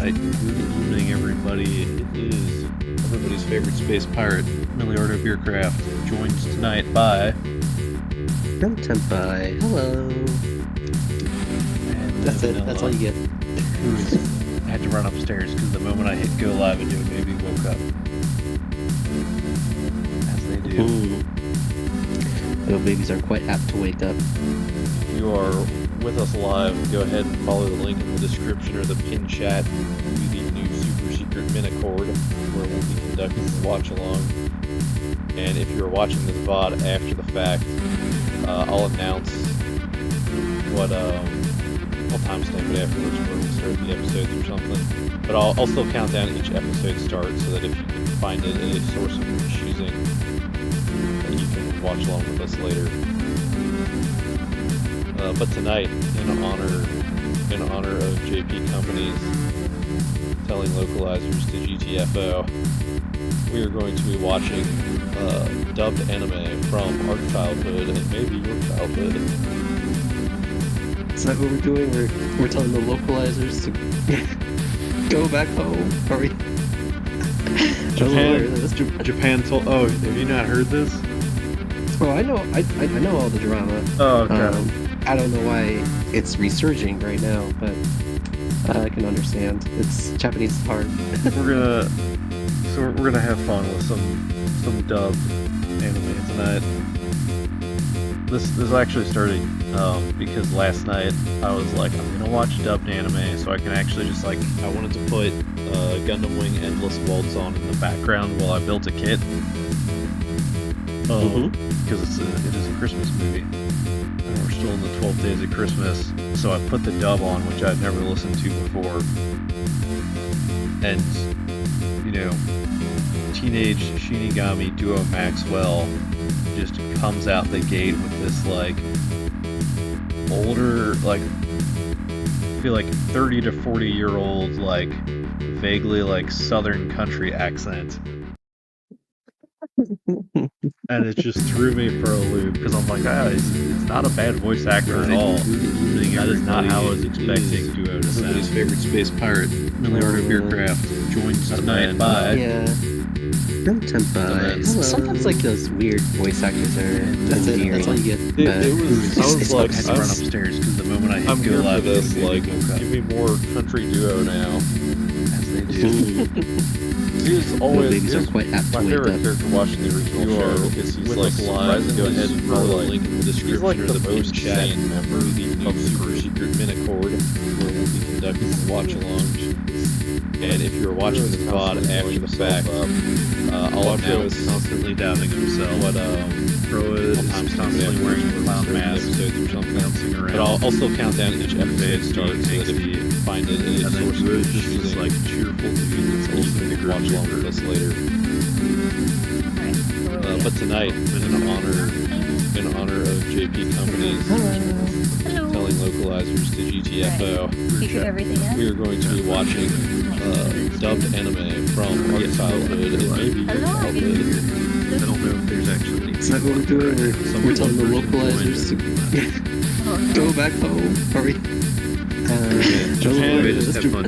night, good evening, everybody. It is everybody's favorite space pirate, Milliardo Beercraft, joined tonight by... Tenpai, hello. And That's it, that's all you get. Who's had to run upstairs because the moment I hit go live, a new baby woke up. As they do. Little babies are quite apt to wake up. If you are with us live, go ahead and follow the link in the description or the pin chat to the new super secret Minicord, where we'll be conducting the watch along. And if you're watching this VOD after the fact, I'll announce what I'll timestamp it afterwards where we'll start the episodes or something. But I'll still count down each episode start so that if you can find it at a source of your choosing, you can watch along with us later. But tonight, in honor of JP Companies telling localizers to GTFO, we are going to be watching dubbed anime from our childhood and maybe your childhood. Is that what we're doing? We're telling the localizers to go back home? Are we? Japan told... Oh, have you not heard this? Oh, I know all the drama. Oh, okay. I don't know why it's resurging right now, but I can understand. It's Japanese is hard. we're gonna have fun with some dubbed anime tonight. This actually started because last night I was like, I'm gonna watch dubbed anime so I can actually just I wanted to put Gundam Wing Endless Waltz on in the background while I built a kit. Because it is a Christmas movie. And we're still in the 12 days of Christmas, so I put the dub on, which I'd never listened to before. And, you know, teenage Shinigami duo Maxwell just comes out the gate with this, older, I feel 30 to 40-year-old, vaguely, southern country accent. And it just threw me for a loop because I'm like, it's not a bad voice actor at all. That is not how I was expecting duo to sound. Everybody's favorite space pirate, Milliardo Beercraft, joined tonight by... Yeah. Tenpai. Sometimes those weird voice actors are... That's it, that's all you get. I had to run upstairs because the moment I hit go live, this, give me more country duo now. As they do. He was always quite apt my to favorite character watching the original show because he's live. Go ahead and follow the link in the description or the most chat member of the new super secret Minicord, where we'll be conducting the watch along. And if you're watching the VOD after the fact, I'll announce constantly doubting himself. What Pro is constantly wearing clown masks or something. But I'll still count down each episode start so that if you find it in a source of your choosing, cheerful dude that's also going to watch along with us later. But tonight, in honor of JP Companies telling localizers to GTFO, we are going to be watching dubbed anime from our childhood and maybe your childhood. I don't know if there's actually... Is that what we're doing? We're telling the localizers to go back home? Are we?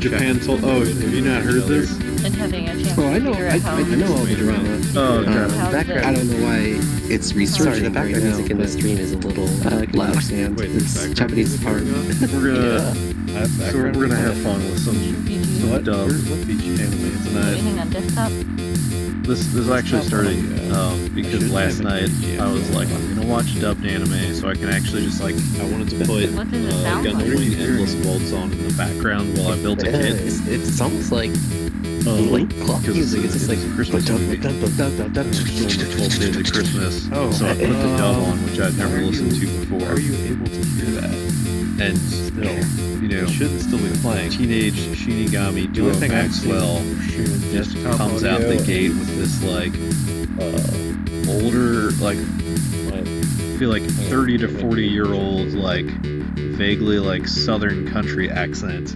Japan told... Oh, have you not heard this? And having a chance I to know figure out how all the drama. Oh, okay. I don't know why it's resurging. The background music in the stream is a little loud. Wait, it's Japanese is hard. We're gonna have fun with some dub anime tonight. Anything on desktop? This actually started because last night I was like, I'm gonna watch dubbed anime so I can actually just I wanted to put Gundam Wing Endless Waltz on in the background while I built a kit. It's almost like Link clock music. It's just like Christmas movie. Still in the 12 days of Christmas, so I put the dub on, which I'd never listened to before. How are you able to hear that? And still, you know, shouldn't still be playing. Teenage Shinigami duo Maxwell just comes out the gate with this older, I feel 30 to 40-year-old vaguely southern country accent.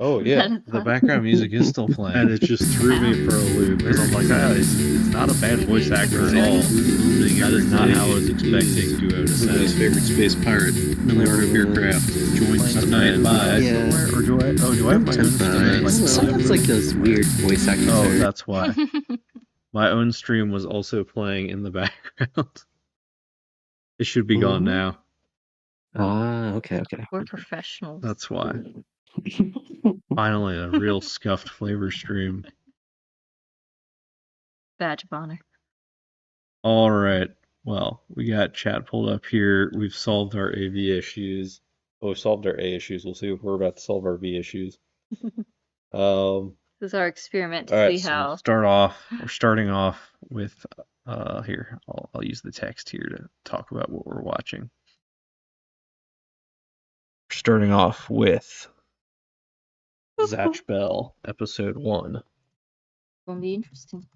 Oh yeah, That is the fun. background music is still playing. And it just threw me for a loop because I'm like, it's not a bad voice actor at all. That is not how I was expecting Duo to Everybody's sound. favorite space pirate, Millionaire of Aircraft, joins the Stand by. Yeah. Or do I have my own stream? Sometimes, sometimes like those weird voice actors Oh, are. that's why. My own stream was also playing in the background. It should be gone now. Ah, okay. We're professionals. That's why. Finally, a real scuffed flavor stream. Badge of honor. All right. Well, we got chat pulled up here. We've solved our AV issues. Oh, we solved our A issues. We'll see if we're about to solve our B issues. This is our experiment to All right, see so how. we're starting off with here. I'll use the text here to talk about what we're watching. We're starting off with Zatch Bell, episode 1. Gonna be interesting.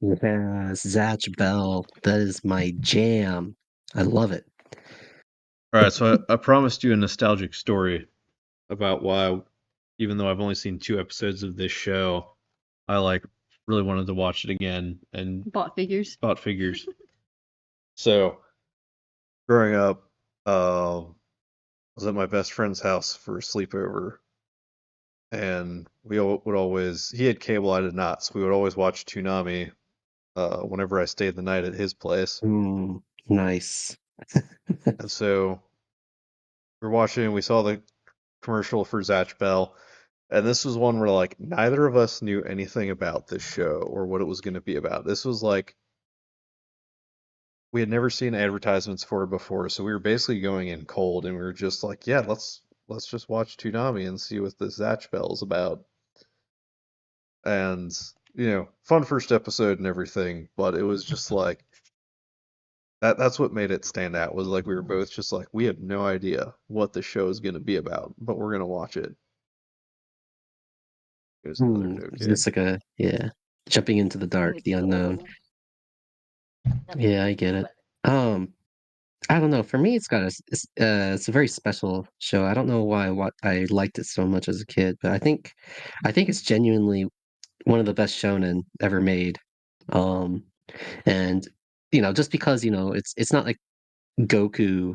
Yeah, Zatch Bell. That is my jam. I love it. All right, so I promised you a nostalgic story about why, even though I've only seen 2 episodes of this show, I really wanted to watch it again and Bought figures. So, growing up, I was at my best friend's house for a sleepover, and we would always, he had cable, I did not, so we would always watch Toonami whenever I stayed the night at his place. Nice. And so we're watching, we saw the commercial for Zatch Bell, and this was one where neither of us knew anything about this show or what it was going to be about. This was we had never seen advertisements for it before, so we were basically going in cold, and we were just like, yeah, let's just watch Toonami and see what this Zatch Bell is about. And fun first episode and everything, but it was just that's what made it stand out, was we were both just we have no idea what the show is going to be about, but we're going to watch it. It was another joke. It's jumping into the dark, the unknown. Yeah, I get it. I don't know. For me, it's a very special show. I don't know why I liked it so much as a kid, but I think it's genuinely one of the best shonen ever made. And just because it's not like Goku,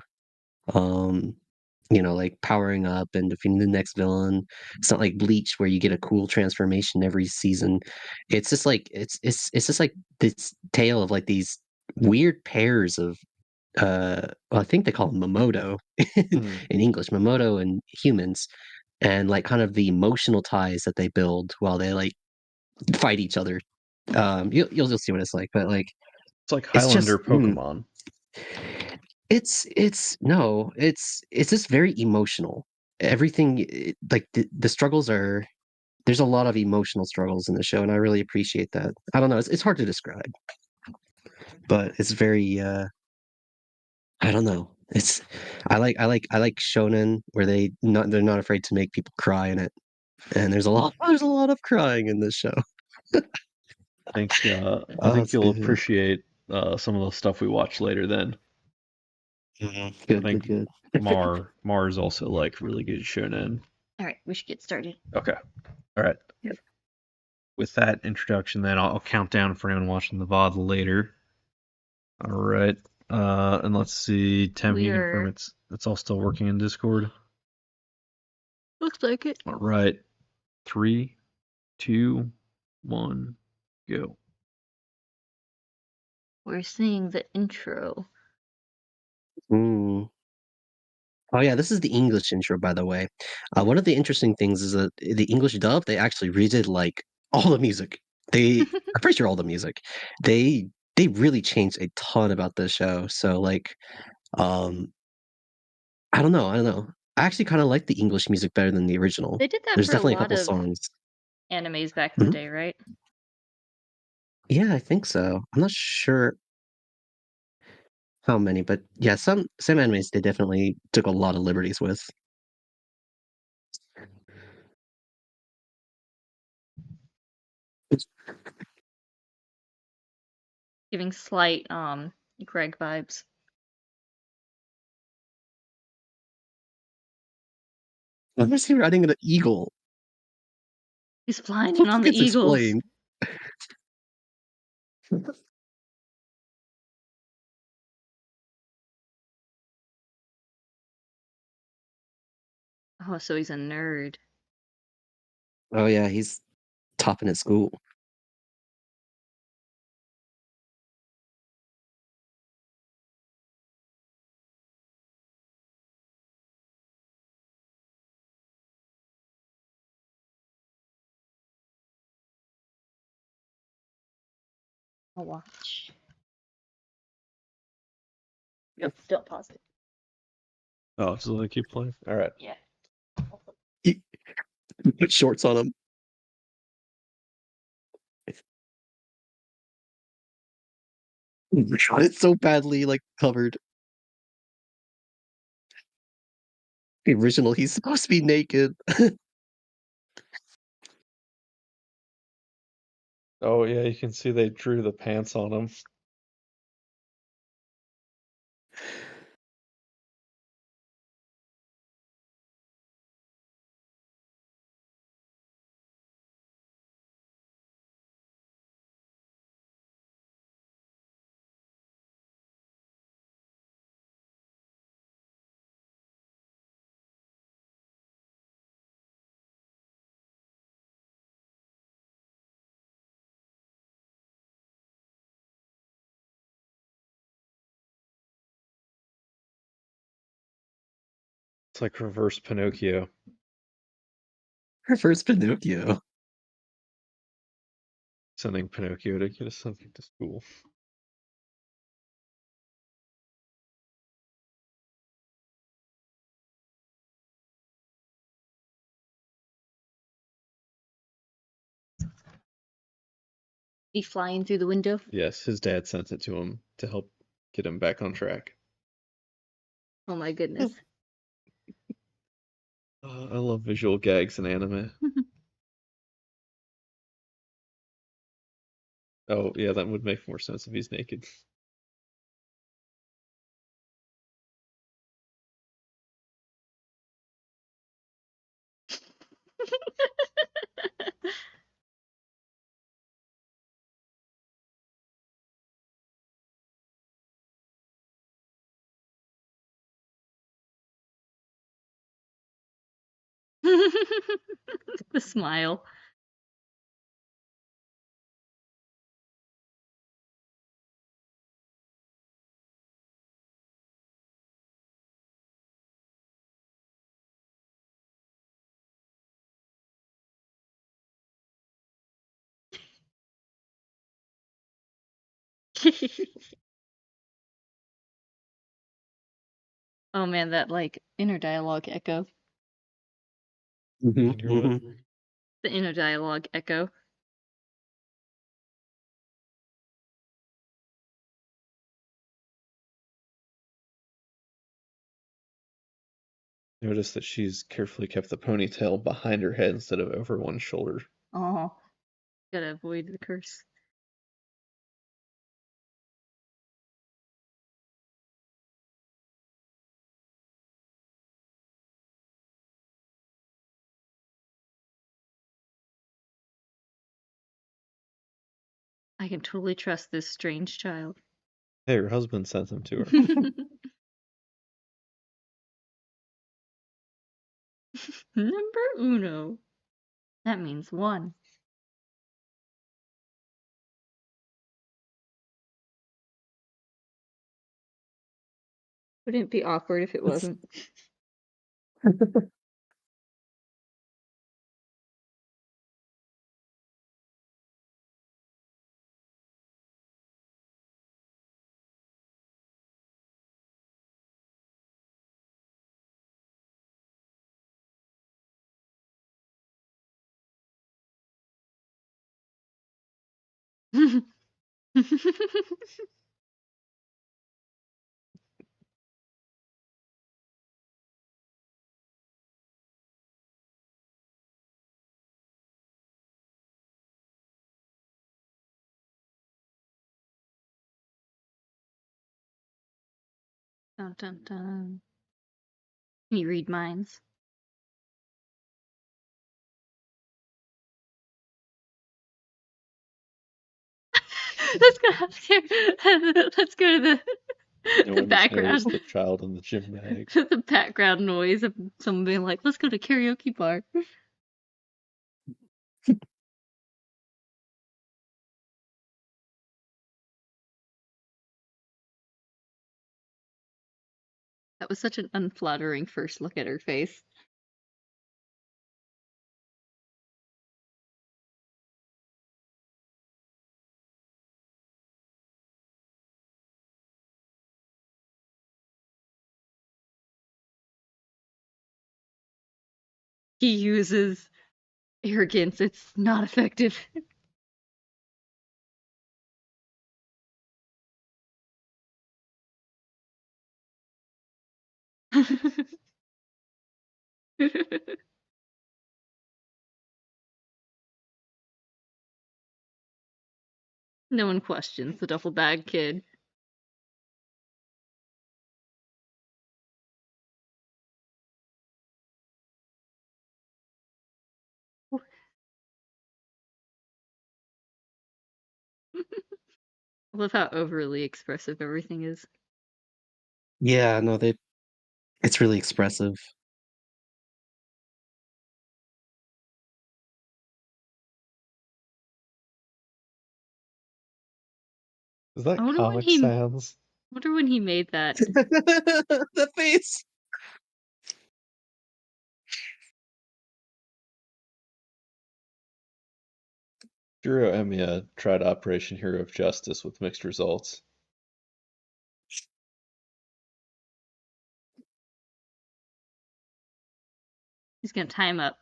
powering up and defeating the next villain. It's not like Bleach where you get a cool transformation every season. It's just it's just like this tale of these weird pairs of I think they call them Momoto in English, Momoto and humans, and kind of the emotional ties that they build while they fight each other. You'll see what it's like, but it's like Highlander Pokemon. It's just very emotional. Everything the struggles are. There's a lot of emotional struggles in the show, and I really appreciate that. I don't know, it's hard to describe, but it's very. I don't know. I like shonen where they're not afraid to make people cry in it, and there's a lot of crying in this show. I think you'll appreciate some of the stuff we watch later then. Good. Mar is also really good shonen. All right, we should get started. Okay. All right. Yep. With that introduction, then I'll count down for anyone watching the VOD later. All right. And let's see. Tem, you confirm it's all still working in Discord. Looks like it. All right. 3, 2, 1, go. We're seeing the intro. Oh yeah, this is the English intro, by the way. One of the interesting things is that the English dub, they actually redid all the music. I'm pretty sure all the music. They really changed a ton about the show. So I don't know. I actually kind of like the English music better than the original. They did that There's for definitely a a lot couple of songs. animes back in the day, right? Yeah, I think so. I'm not sure how many, but yeah, some animes they definitely took a lot of liberties with. Giving slight Greg vibes. Why is he riding an eagle? He's flying in on the It's eagles. explained. Oh, so he's a nerd. Oh yeah, he's topping at school. I'll watch. Yep. Don't pause it. Oh, just let it keep playing. All right. Yeah. Put shorts on him. Shot it so badly, like covered. The original, he's supposed to be naked. Oh yeah, you can see they drew the pants on him. It's like reverse Pinocchio. Her first Pinocchio. Sending Pinocchio to get us something to school. He flying through the window. Yes, his dad sent it to him to help get him back on track. Oh my goodness. I love visual gags in anime. Oh, yeah, that would make more sense if he's naked. The smile. Oh man, that like inner dialogue echo. Mhm, Hear what? mhm. The inner dialogue echo. Notice that she's carefully kept the ponytail behind her head instead of over one shoulder. Oh, gotta avoid the curse. I can totally trust this strange child. Hey, her husband sent them to her. Number uno. That means one. Wouldn't it be awkward if it wasn't? Dun dun dun. Can you read minds? Let's go. Let's go to No the one background. knows the child in the gym bag. The background noise of someone being like, "Let's go to karaoke bar." That was such an unflattering first look at her face. He uses arrogance. It's not effective. No one questions the duffel bag kid. I love how overly expressive everything is. Yeah, no, it's really expressive. Is that I wonder when comic he- sounds? Wonder when he made that. The face. Jiro Emiya tried Operation Hero of Justice with mixed results. He's gonna tie him up.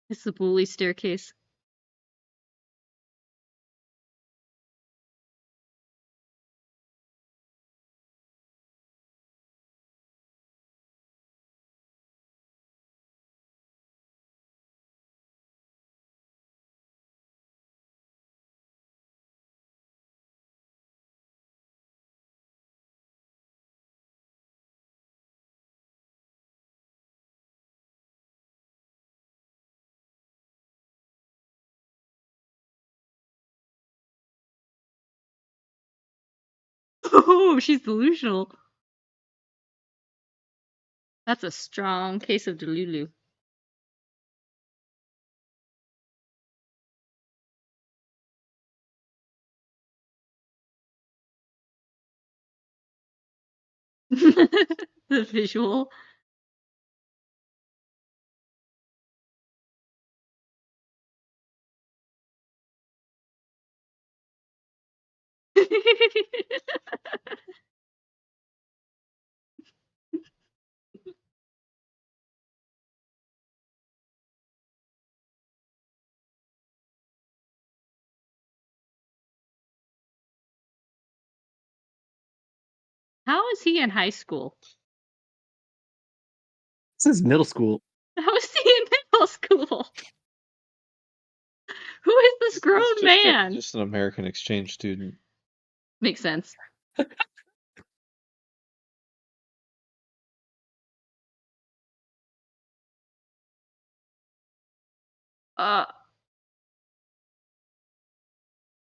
It's the bully staircase. Oh, she's delusional. That's a strong case of Delulu. The visual. How is he in high school? This is middle school. How is he in middle school? Who is this grown He's man? just an American exchange student. Makes sense.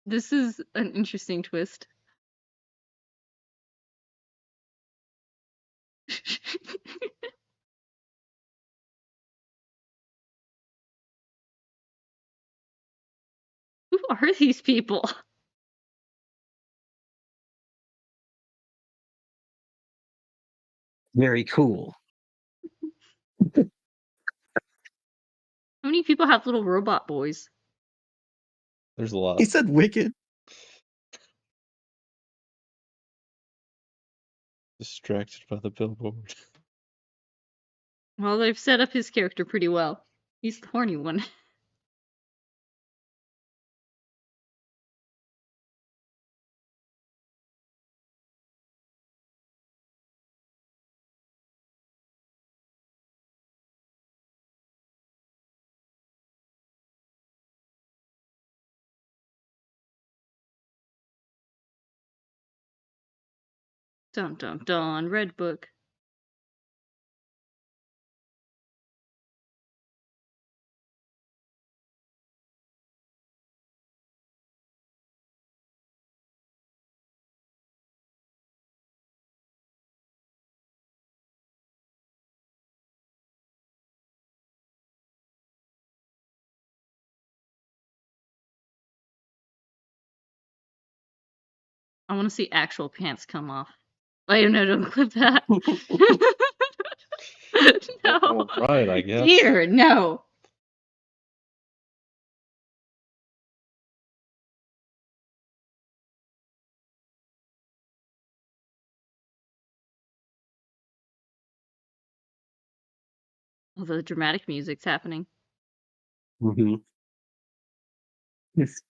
This is an interesting twist. Who are these people? Very cool. How many people have little robot boys? There's a lot. He said wicked. Distracted by the billboard. Well, they've set up his character pretty well. He's the horny one. Dun dun dun. Red book. I want to see actual pants come off. Wait, no, don't clip that. No. All right, I guess. Dear, no. Oh, the dramatic music's happening. Mhm. Yes.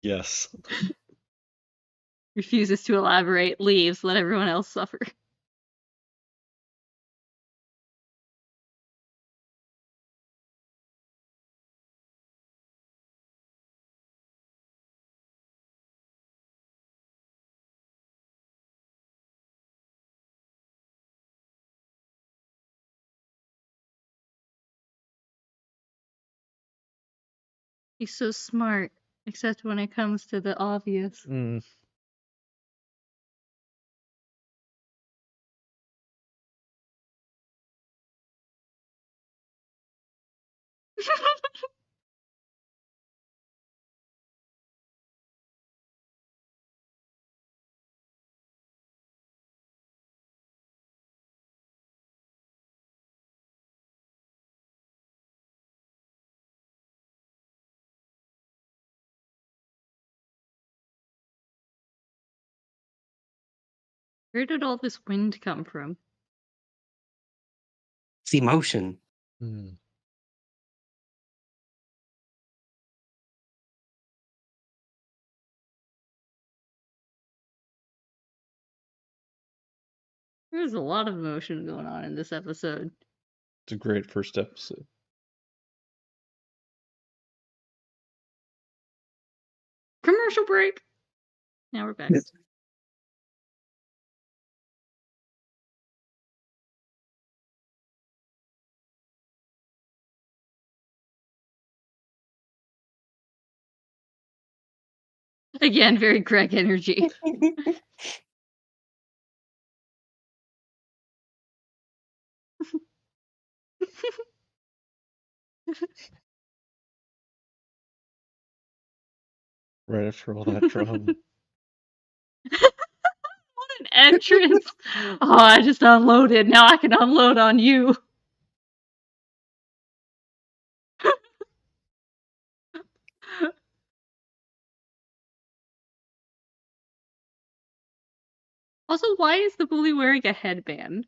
Yes. Refuses to elaborate, leaves, let everyone else suffer. He's so smart, except when it comes to the obvious. Mm. Where did all this wind come from? It's emotion. Mm. There's a lot of emotion going on in this episode. It's a great first episode. Commercial break. Now we're back. Yes. Again, very Greg energy. Right after all that drama. What an entrance! Oh, I just unloaded. Now I can unload on you. Also, why is the bully wearing a headband?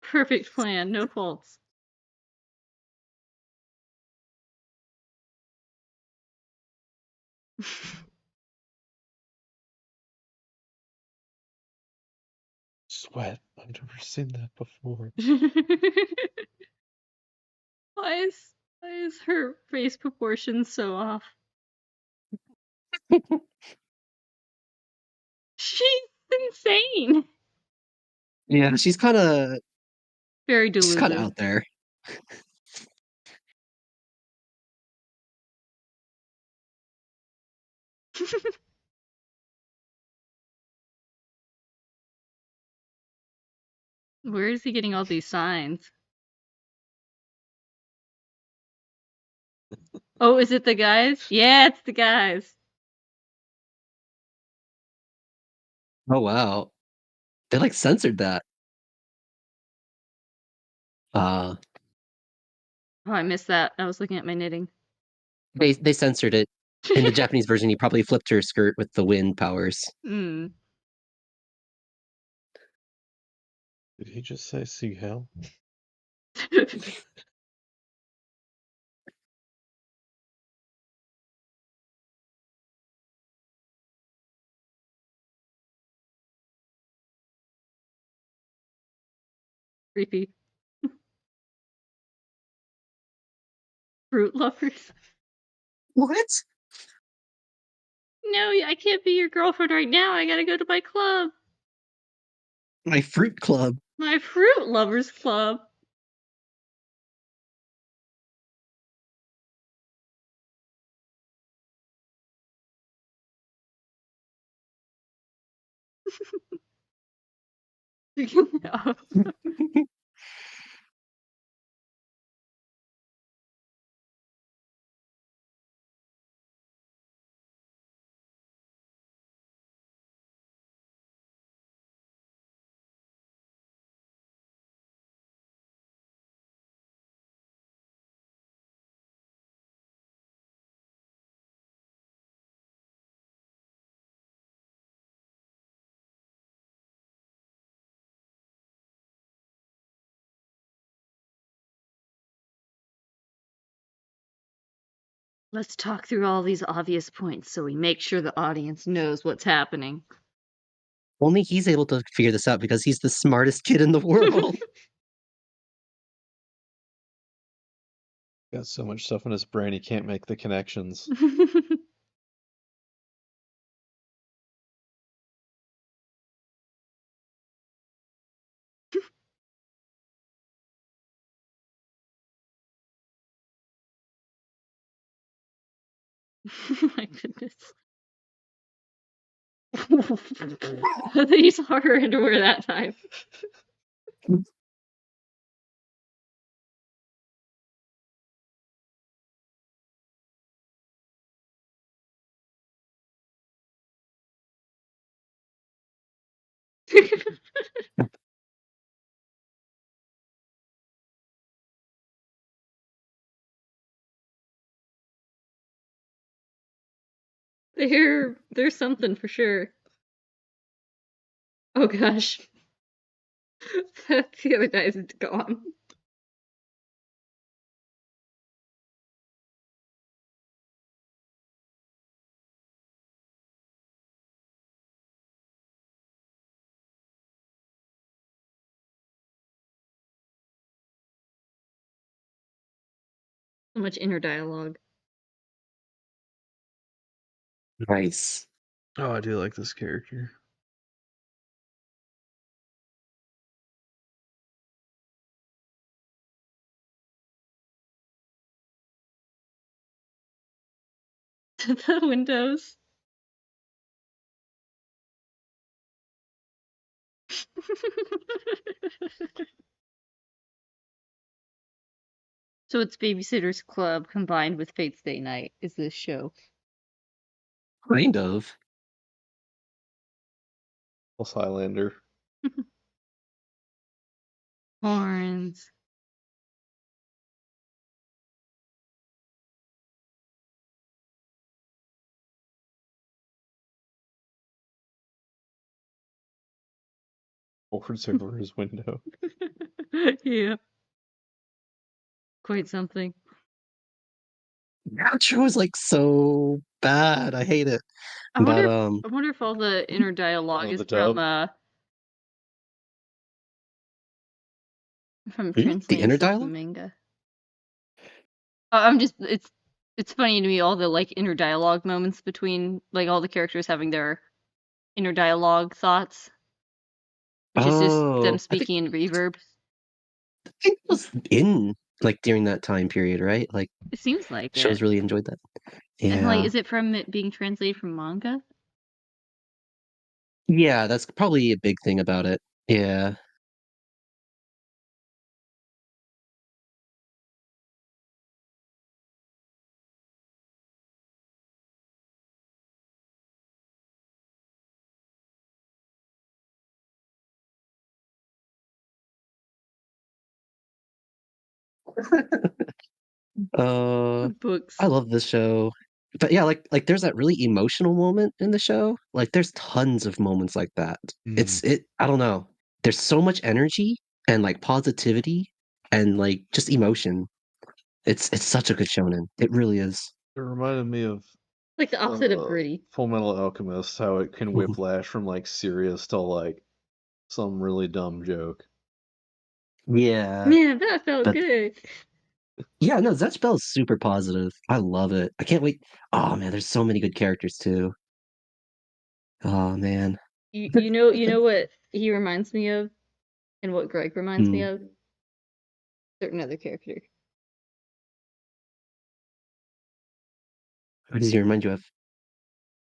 Perfect plan, no faults. Sweat. I've never seen that before. Why is her face proportions so off? She's insane. Yeah, she's kind of Very deluded. out there. Where is he getting all these signs? Oh, is it the guys? Yeah, it's the guys. Oh wow, they like censored that. Oh, I missed that. I was looking at my knitting. They censored it. In the Japanese version, he probably flipped her skirt with the wind powers. Mm. Did he just say see hell? Creepy. Fruit lovers. What? No, I can't be your girlfriend right now. I gotta go to my club. My fruit club. My fruit lovers club. Oh. Let's talk through all these obvious points so we make sure the audience knows what's happening. Only he's able to figure this out because he's the smartest kid in the world. Got so much stuff in his brain he can't make the connections. My goodness. They saw her underwear that time. There's something for sure. Oh gosh. The other guy's gone. So much inner dialogue. Nice. Oh, I do like this character. The windows. So it's Babysitter's Club combined with Fate's Day Night is this show. Kind of. Plus Highlander. Horns. Horns over his window. Yeah. Quite something. Outro is like so bad. I hate it. I wonder, But I wonder if all the inner dialogue Oh, is the dub? from the translating inner stuff dialogue? from manga. It's funny to me all the like inner dialogue moments between like all the characters having their inner dialogue thoughts, which is just them Oh, speaking in reverb. I think it was in like during that time period, right? Like It seems like shows it. really enjoyed that. And like, Yeah. is it from it being translated from manga? Yeah, that's probably a big thing about it. Yeah. Uh, Books. I love this show. But yeah, like there's that really emotional moment in the show. Like there's tons of moments like that. I don't know. There's so much energy and like positivity and like just emotion. It's such a good shonen. It really is. It reminded me of Like the opposite of gritty. Full Metal Alchemist, how it can Mhm. whiplash from like serious to like some really dumb joke. Yeah, Man, that felt but good. yeah, no, Zatch Bell is super positive. I love it. I can't wait. Oh man, there's so many good characters too. Oh man. You know what he reminds me of, and what Greg reminds me Hmm. of? Certain other character. Who does he remind you of?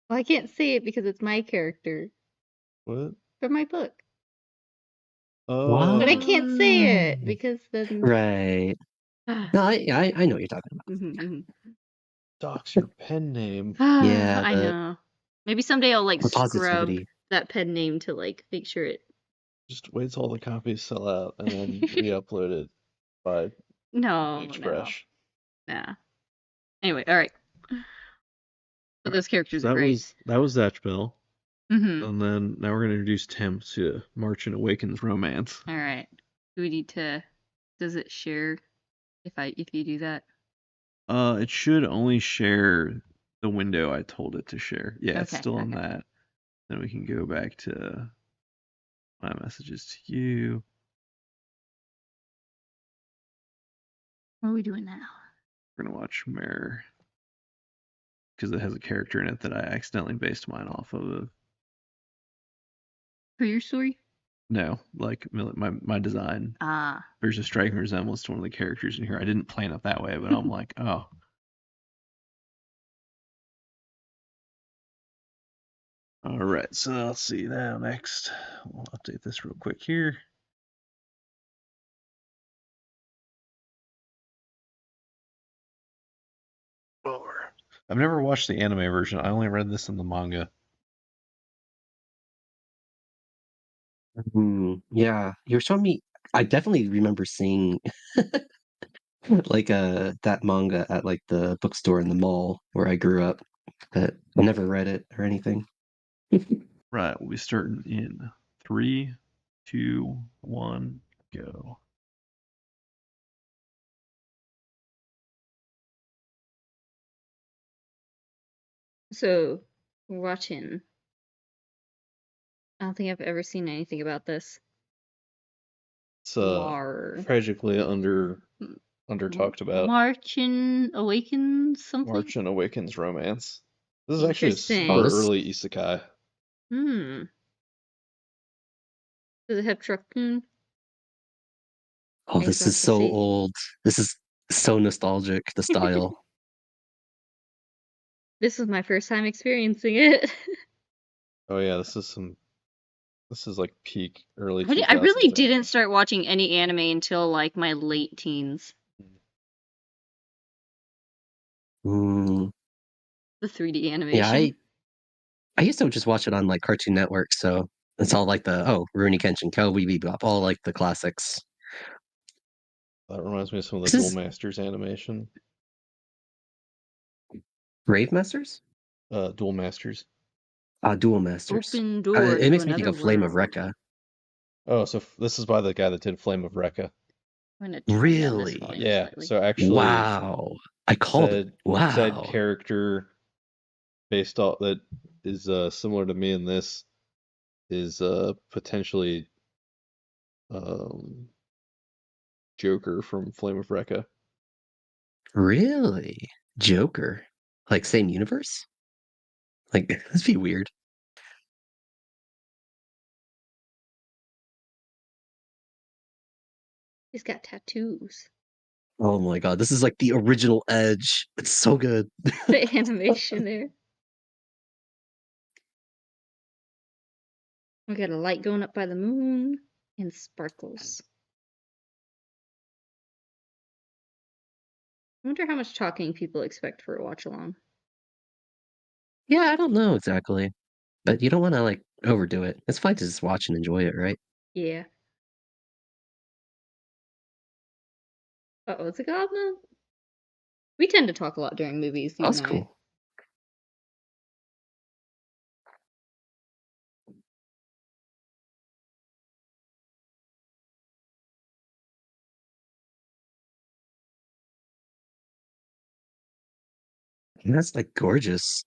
Well, I can't say it because it's my character What? from my book. What? But I can't say it because then. Right. No, I know what you're talking about. Mhm. Docs your pen name. Yeah, I know. Maybe someday I'll like the scrub positivity. that pen name to like make sure it. Just wait till all the copies sell out and then re-upload it by No. Express. Nah. Anyway, all right. So those characters are That great. was Zatch Bell. Mm-hmm. And then now we're gonna introduce Tim to March and Awakens romance. All right. Do we need to? Does it share if you do that? It should only share the window I told it to share. Yeah, it's Okay, still on okay. that. Then we can go back to my messages to you. What are we doing now? We're gonna watch Mare because it has a character in it that I accidentally based mine off of. For your story? No, like my design. Ah. There's a striking resemblance to one of the characters in here. I didn't plan it that way, but I'm like, oh. All right, so let's see now. Next, we'll update this real quick here. I've never watched the anime version. I only read this in the manga. Yeah, you were showing me. I definitely remember seeing like that manga at like the bookstore in the mall where I grew up, but I never read it or anything. Right, we'll be starting in 3, 2, 1, go. So we're watching. I don't think I've ever seen anything about this. It's tragically under talked about. March and Awakens something. March and Awakens romance. This is actually a Interesting. super early isekai. Does it have Truckun? Oh, this is so old. This is so nostalgic, the style. This was my first time experiencing it. Oh yeah, this is like peak early 2000s. I really didn't start watching any anime until like my late teens. Mm, The 3D animation. yeah, I used to just watch it on like Cartoon Network, so it's all like the Rurouni Kenshin, Cowboy Bebop, all like the classics. That reminds me of some of the Duel Masters animation. Rave Masters? Duel Masters. Duel Masters. Open door. It makes me think of Flame of Recca. Oh, so this is by the guy that did Flame of Recca. Really? Yeah. So actually, wow. I called it. Wow. Said character based off that is similar to me in this is potentially Joker from Flame of Recca. Really? Joker? Like same universe? Like that'd be weird. He's got tattoos. Oh my god, this is like the original Edge. It's so good. The animation there. We got a light going up by the moon and sparkles. I wonder how much talking people expect for a watch along. Yeah, I don't know exactly. But you don't want to like overdo it. It's fine to just watch and enjoy it, right? Yeah. Uh-oh, it's a goblin. We tend to talk a lot during movies, you That's and I. cool. And that's like gorgeous.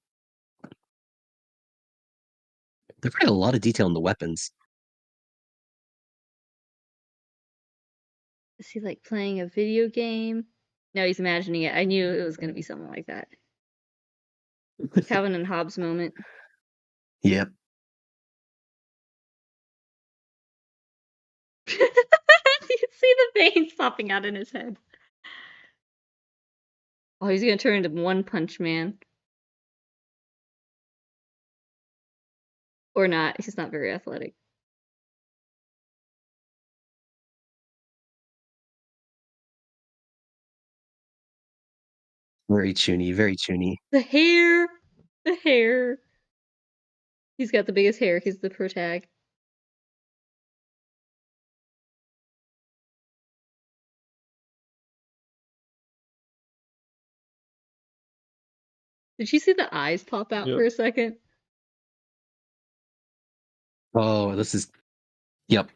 They've got a lot of detail in the weapons. Is he like playing a video game? No, he's imagining it. I knew it was going to be something like that. Calvin and Hobbes moment. Yep. You see the veins popping out in his head. Oh, he's going to turn into One Punch Man. Or not. He's not very athletic. Very chuny, very chuny. The hair! The hair! He's got the biggest hair. He's the protag. Did you see the eyes pop out for a second? Oh, this is... Yep.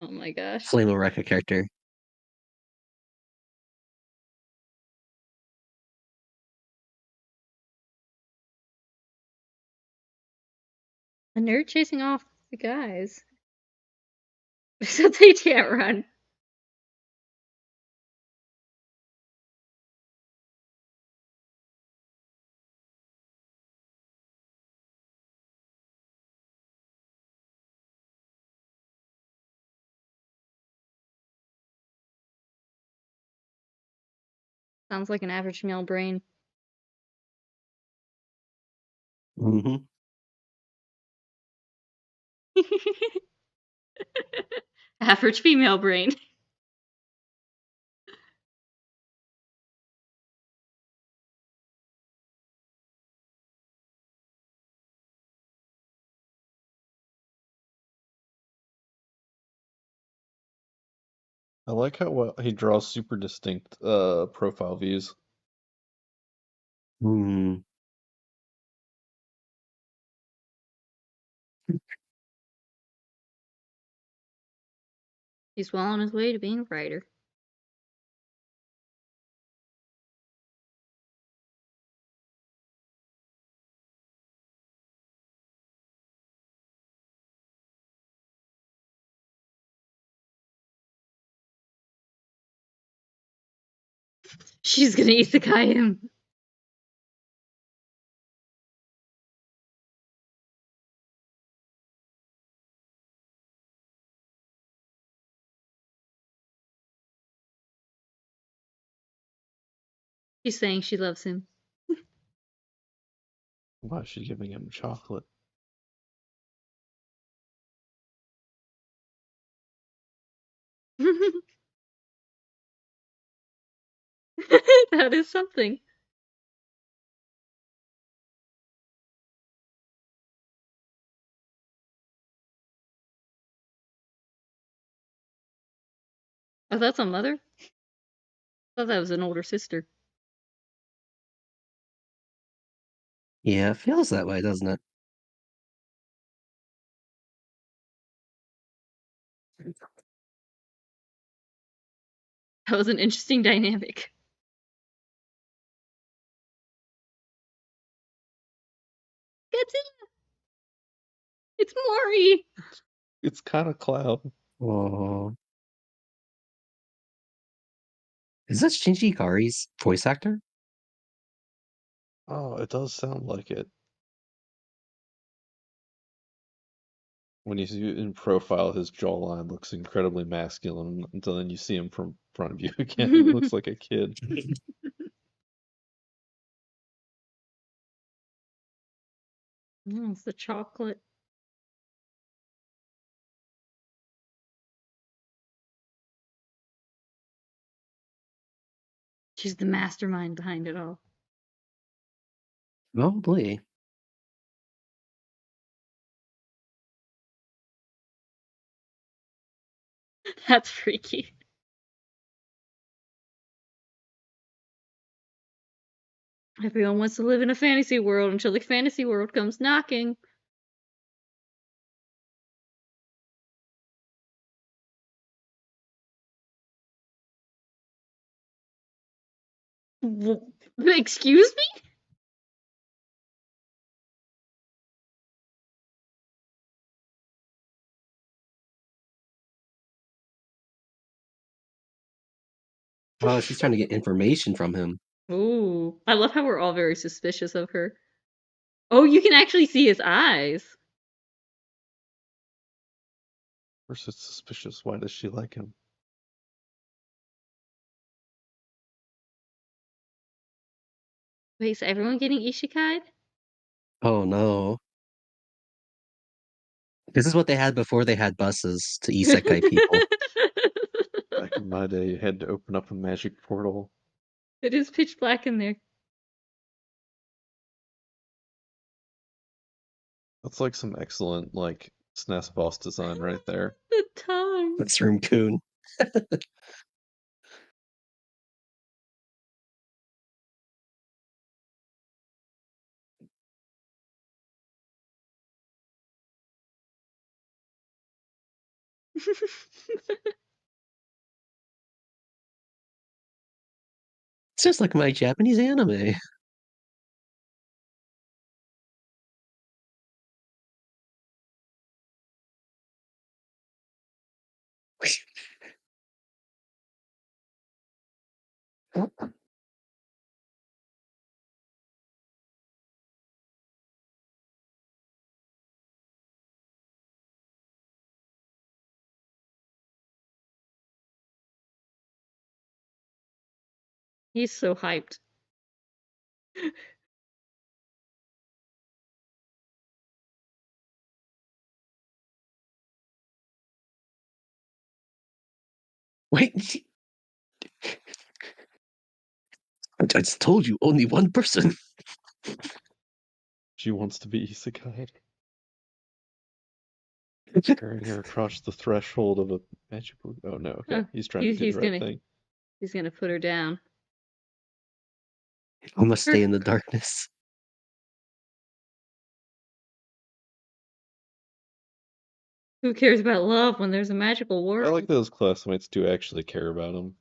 Oh my gosh. Flame Rekka character. A nerd chasing off the guys. Except they can't run. Sounds like an average male brain. Mm-hmm. Average female brain. I like how well he draws super distinct profile views. Mm. He's well on his way to being a writer. She's gonna isekai him. She's saying she loves him. Why is she giving him chocolate? That is something. Oh, that's a mother? I thought that was an older sister. Yeah, it feels that way, doesn't it? That was an interesting dynamic. Godzilla! It's Maury! It's kind of Cloud. Oh. Is that Shinji Ikari's voice actor? Oh, it does sound like it. When you see it in profile, his jawline looks incredibly masculine until then you see him from front of you again. It looks like a kid. It's the chocolate. She's the mastermind behind it all. Probably. That's freaky. Everyone wants to live in a fantasy world until the fantasy world comes knocking. Excuse me? Oh, she's trying to get information from him. Ooh, I love how we're all very suspicious of her. Oh, you can actually see his eyes. We're so suspicious. Why does she like him? Wait, is everyone getting isekai'd? Oh no. This is what they had before they had buses to isekai people. Back in my day, you had to open up a magic portal. It is pitch black in there. That's like some excellent, like, SNES boss design right there. The tongue. That's from Coon. It's just like my Japanese anime. He's so hyped. Wait, I just told you only one person. She wants to be isekai. Carrying her across the threshold of a magical. Oh no, okay. Oh, He's trying to do he's the right gonna- thing. He's gonna put her down. I must stay in the darkness. Who cares about love when there's a magical I world? like those classmates do actually care about him.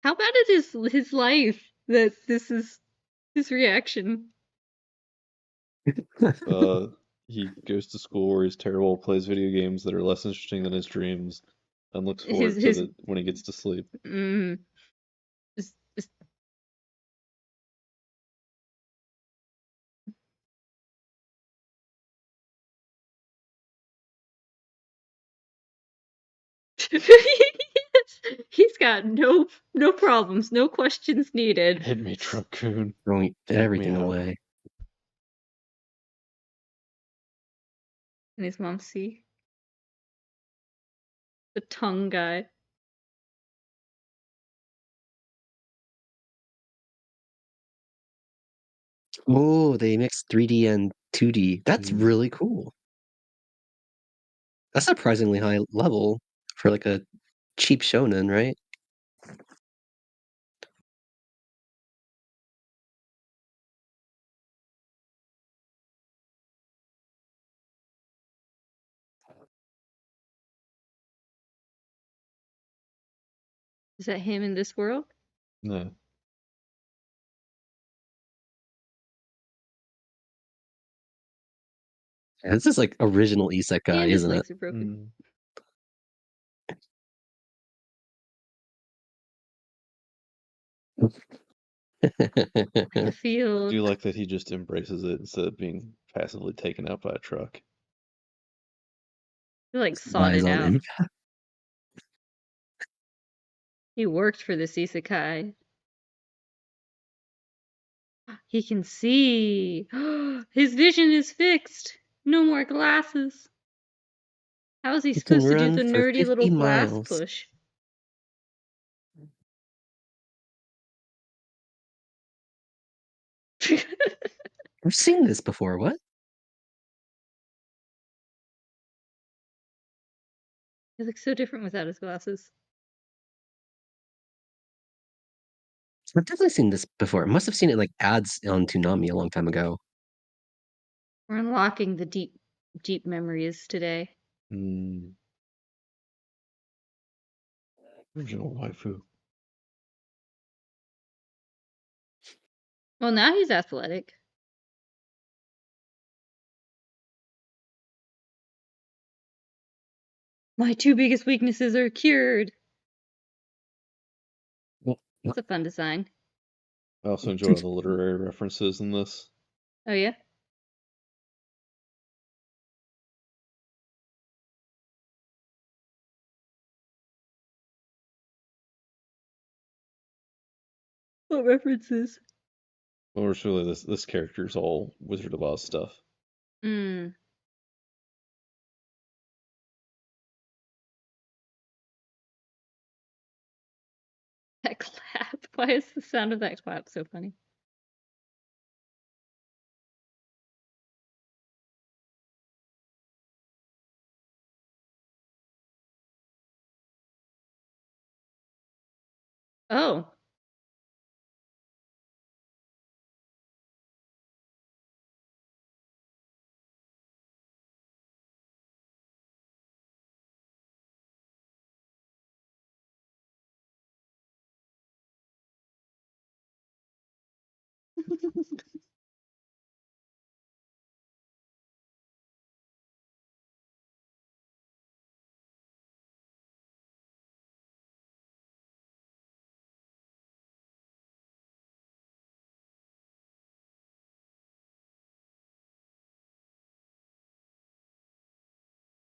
How bad is his life that this is his reaction? He goes to school where he's terrible, plays video games that are less interesting than his dreams, and looks forward His- to when he gets to sleep. It's- He's got no problems, no questions needed. Hit me, Truck-kun. Throwing me everything out. away. And his mom see the tongue guy. Oh, they mixed 3D and 2D. That's really cool. That's surprisingly high level for like a cheap shonen, right? Is that him in this world? No. Yeah, this is like original isekai, And his isn't it? legs are broken. The I field. do like that he just embraces it instead of being passively taken out by a truck. He like sought Eyes it on out. impact. He worked for this isekai. He can see. His vision is fixed. No more glasses. How is he He can supposed to do run the for nerdy little 50 glass miles. push? I've seen this before. What? He looks so different without his glasses. I've definitely seen this before. I must have seen it like ads on Toonami a long time ago. We're unlocking the deep memories today. Original waifu. Well, now he's athletic. My two biggest weaknesses are cured. It's a fun design. I also enjoy the literary references in this. Oh yeah. What references? Well, it's really this character's all Wizard of Oz stuff. Mm. That clap. Why is the sound of that clap so funny? Oh.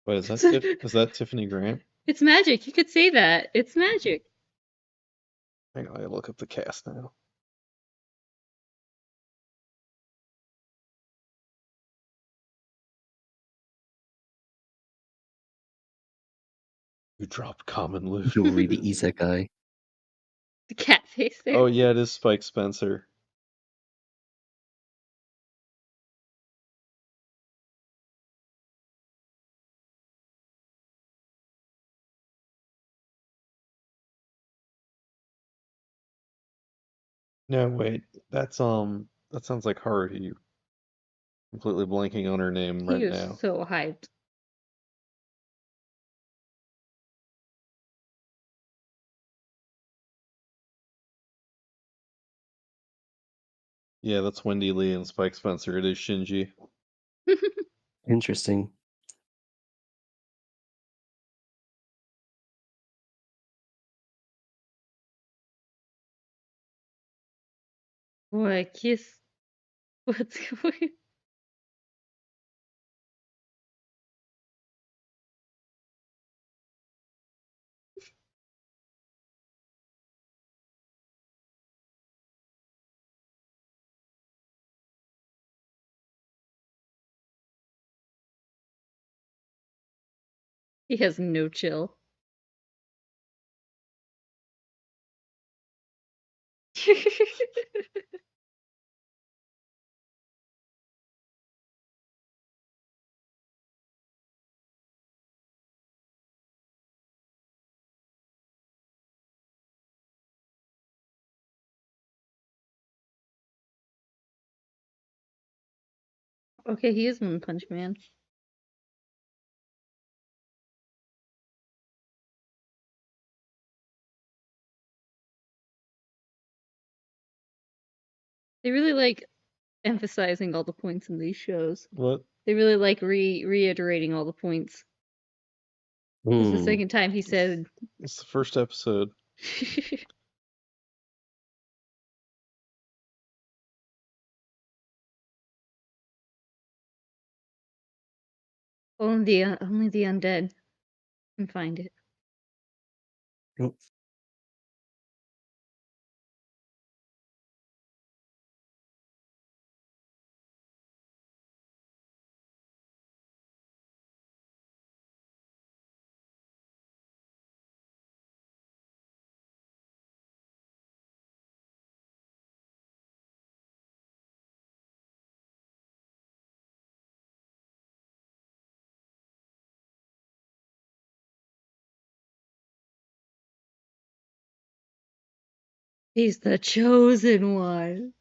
Wait, is that Tiffany Grant? It's magic. You could say that. It's magic. Hang on, I look up the cast now. You dropped common loot. You'll read the isekai. The cat face there. Oh yeah, it is Spike Spencer. No, wait, that sounds like Haruhi. Completely blanking on her name He right was now. so hyped. Yeah, that's Wendy Lee and Spike Spencer. It is Shinji. Interesting. Boy, kiss. What's going? He has no chill. Okay, he is One Punch Man. They really like emphasizing all the points in these shows. What? They really like reiterating all the points. This is the second time he said. It's the first episode. Only the undead can find it. He's the chosen one.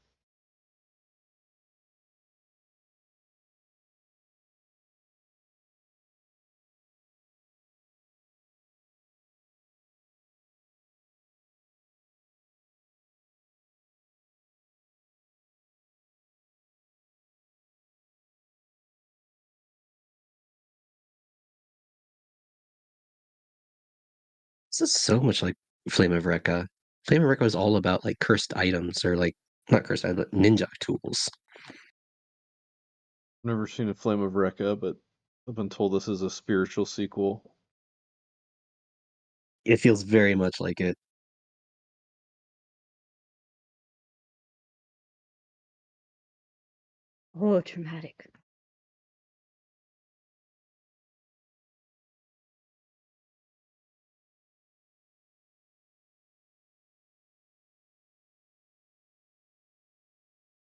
This is so much like Flame of Recca. Flame of Recca is all about like cursed items or like not cursed items, but ninja tools. Never seen a Flame of Recca, but I've been told this is a spiritual sequel. It feels very much like it. Oh, dramatic.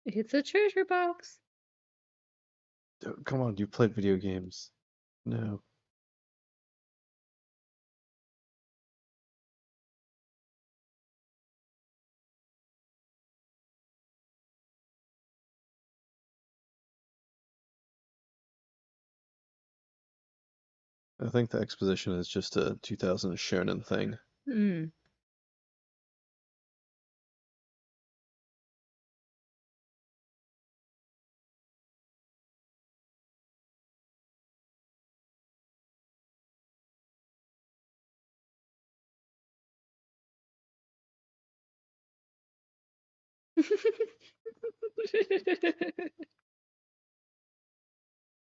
It's a treasure box. Come on, you played video games. No. I think the exposition is just a 2000 shonen thing. Hmm.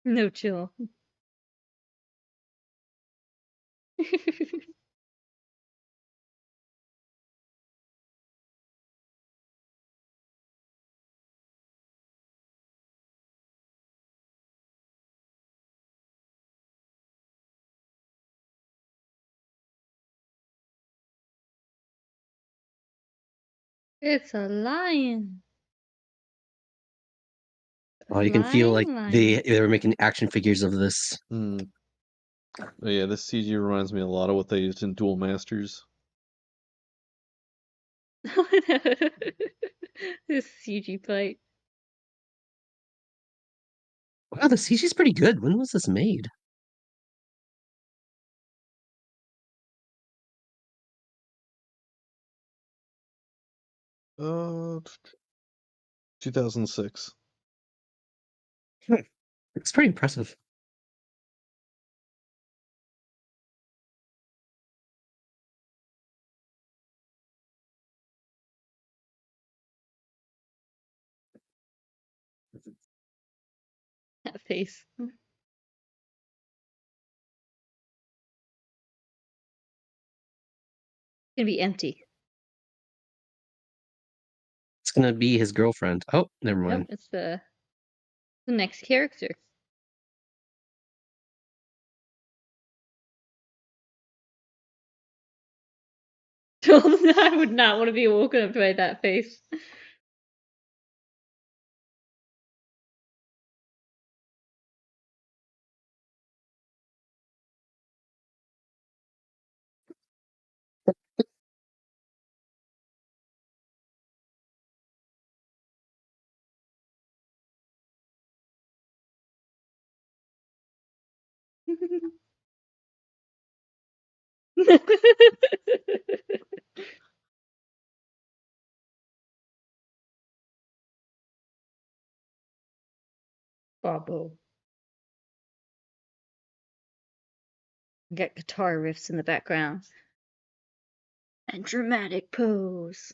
No chill. It's a lion. Oh, you can feel like Flying they lion. they were making action figures of this. Hmm. Oh yeah, this CG reminds me a lot of what they used in Duel Masters. This CG fight. Wow, the CG's pretty good. When was this made? Uh, 2006. It's pretty impressive. That face. Gonna be empty. It's gonna be his girlfriend. Oh, never Nope, mind. it's the next character. I would not want to be woken up by that face. Bobbo. Got guitar riffs in the background. And dramatic pose.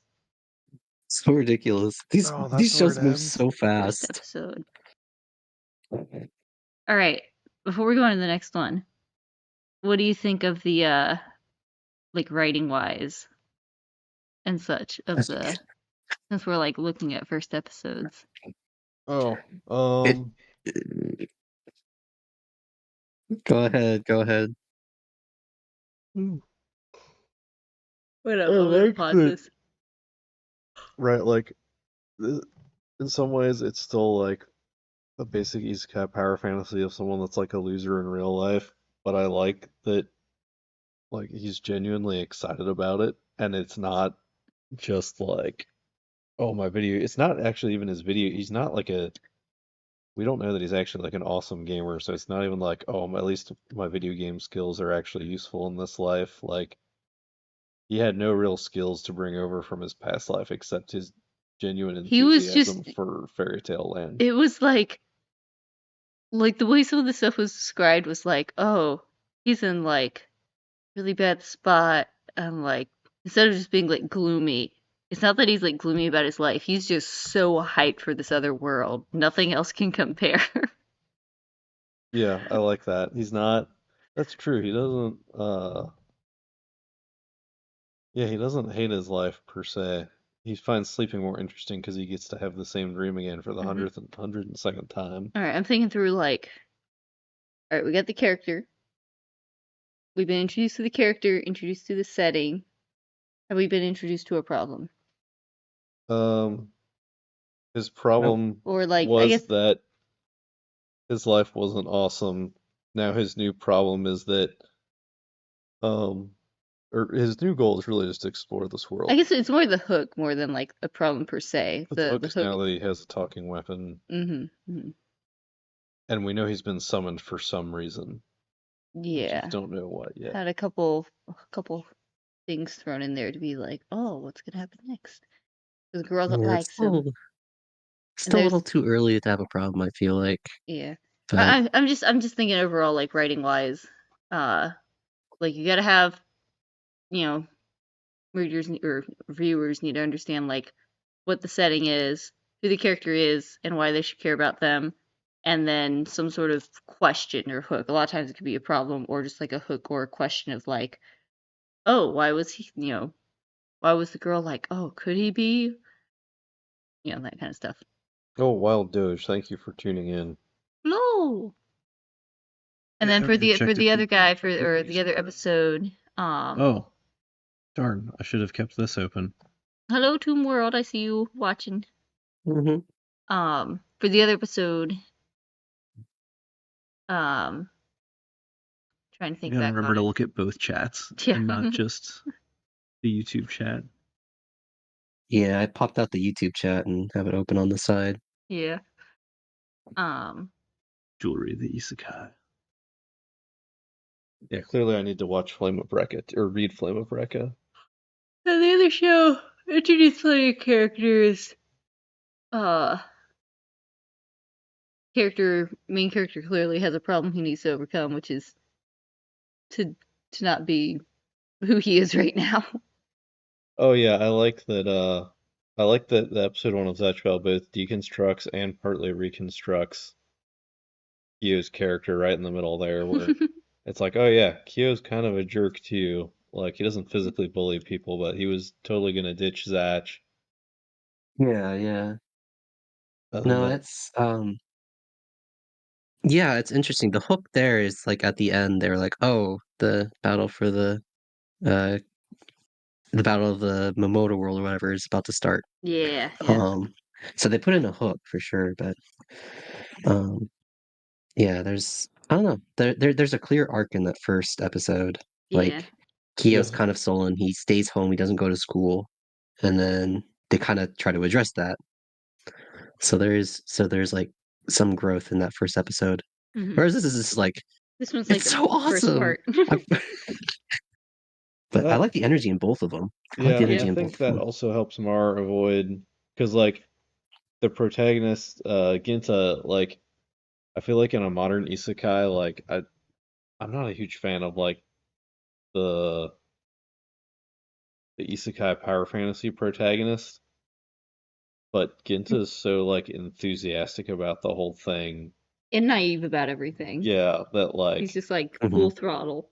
So ridiculous. These Oh, these that's where shows it move ends. so First fast. episode. All right. Before we go on to the next one, what do you think of the like writing wise and such of the since we're like looking at first episodes? Oh, It, go ahead, go ahead. Wait up, I I'm gonna like pause that- this. right, like, in some ways, it's still like a basic isekai power fantasy of someone that's like a loser in real life, but I like that, like, he's genuinely excited about it, and it's not just like, oh, my video. It's not actually even his video. He's not like a. We don't know that he's actually like an awesome gamer, so it's not even like, oh, at least my video game skills are actually useful in this life. Like, he had no real skills to bring over from his past life except his genuine He was enthusiasm just. for Fairy Tale Land. It was like the way some of the stuff was described was like, oh, he's in like really bad spot, and like instead of just being like gloomy, it's not that he's like gloomy about his life. He's just so hyped for this other world. Nothing else can compare. Yeah, I like that. He's not. That's true. He doesn't. Yeah, he doesn't hate his life per se. He finds sleeping more interesting because he gets to have the same dream again for the Mhm. 102nd time. All right, I'm thinking through like, all right, we got the character. We've been introduced to the character, introduced to the setting. Have we been introduced to a problem? His problem Or like, I was guess, that his life wasn't awesome. Now his new problem is that, or his new goal is really just to explore this I world. guess it's more the hook more than like a problem per se. But the The hook's hook. now that he has a talking weapon, Mm-hmm. and we know he's been summoned for some reason. We Yeah. just don't know what yet. Had a couple things thrown in there to be like, oh, what's gonna happen next? The girl that Yeah, it's likes him. still And a there's little too early to have a problem, I feel like. yeah. But I'm just thinking overall, like writing wise, like you gotta have, you know, readers or viewers need to understand like what the setting is, who the character is, and why they should care about them, and then some sort of question or hook. A lot of times it could be a problem or just like a hook or a question of like, oh, why was he, why was the girl like, oh, could he be? That kind of stuff. Oh, Wild Doge, thank you for tuning in. No. And Yeah, then for the checked other guy few or days the other ago. episode, Oh, darn! I should have kept this open. hello Tomb World, I see you watching. mhm. For the other episode, trying to think You gotta back remember on to it. look at both chats Yeah. and not just the YouTube chat. Yeah, I popped out the YouTube chat and have it open on the side. Yeah. Jewelry, the isekai. Yeah, clearly I need to watch Flame of Recca or read Flame of Recca. And the other show introduced plenty of characters. Main character clearly has a problem he needs to overcome, which is to not be who he is right now. Oh yeah, I like that. I like that the episode one of Zatchbell both deconstructs and partly reconstructs Kyo's character right in the middle there, where it's like, oh yeah, Kyo's kind of a jerk too. Like he doesn't physically bully people, but he was totally gonna ditch Zatch. Yeah, yeah. And No, then, it's yeah, it's interesting. The hook there is like at the end, they're like, oh, uh the battle of the Momoto world or whatever is about to start. Yeah. So they put in a hook for sure, but um yeah, I don't know. There's a clear arc in that first episode. Yeah. Like Kyo's yeah, kind of sullen, he stays home, he doesn't go to school, and then they kind of try to address that. So there's like some growth in that first episode. Mhm. Whereas this is just like This one's like it's the so first awesome. part. But I that like the energy in both of them. I like yeah, the I energy in both think of that them. also helps Mar avoid because like the protagonist, Ginta, like I feel like in a modern isekai, like I'm not a huge fan of like the isekai power fantasy protagonist, but Ginta is so like enthusiastic about the whole thing. And naive about everything. Yeah, that He's like just like Mhm. full throttle.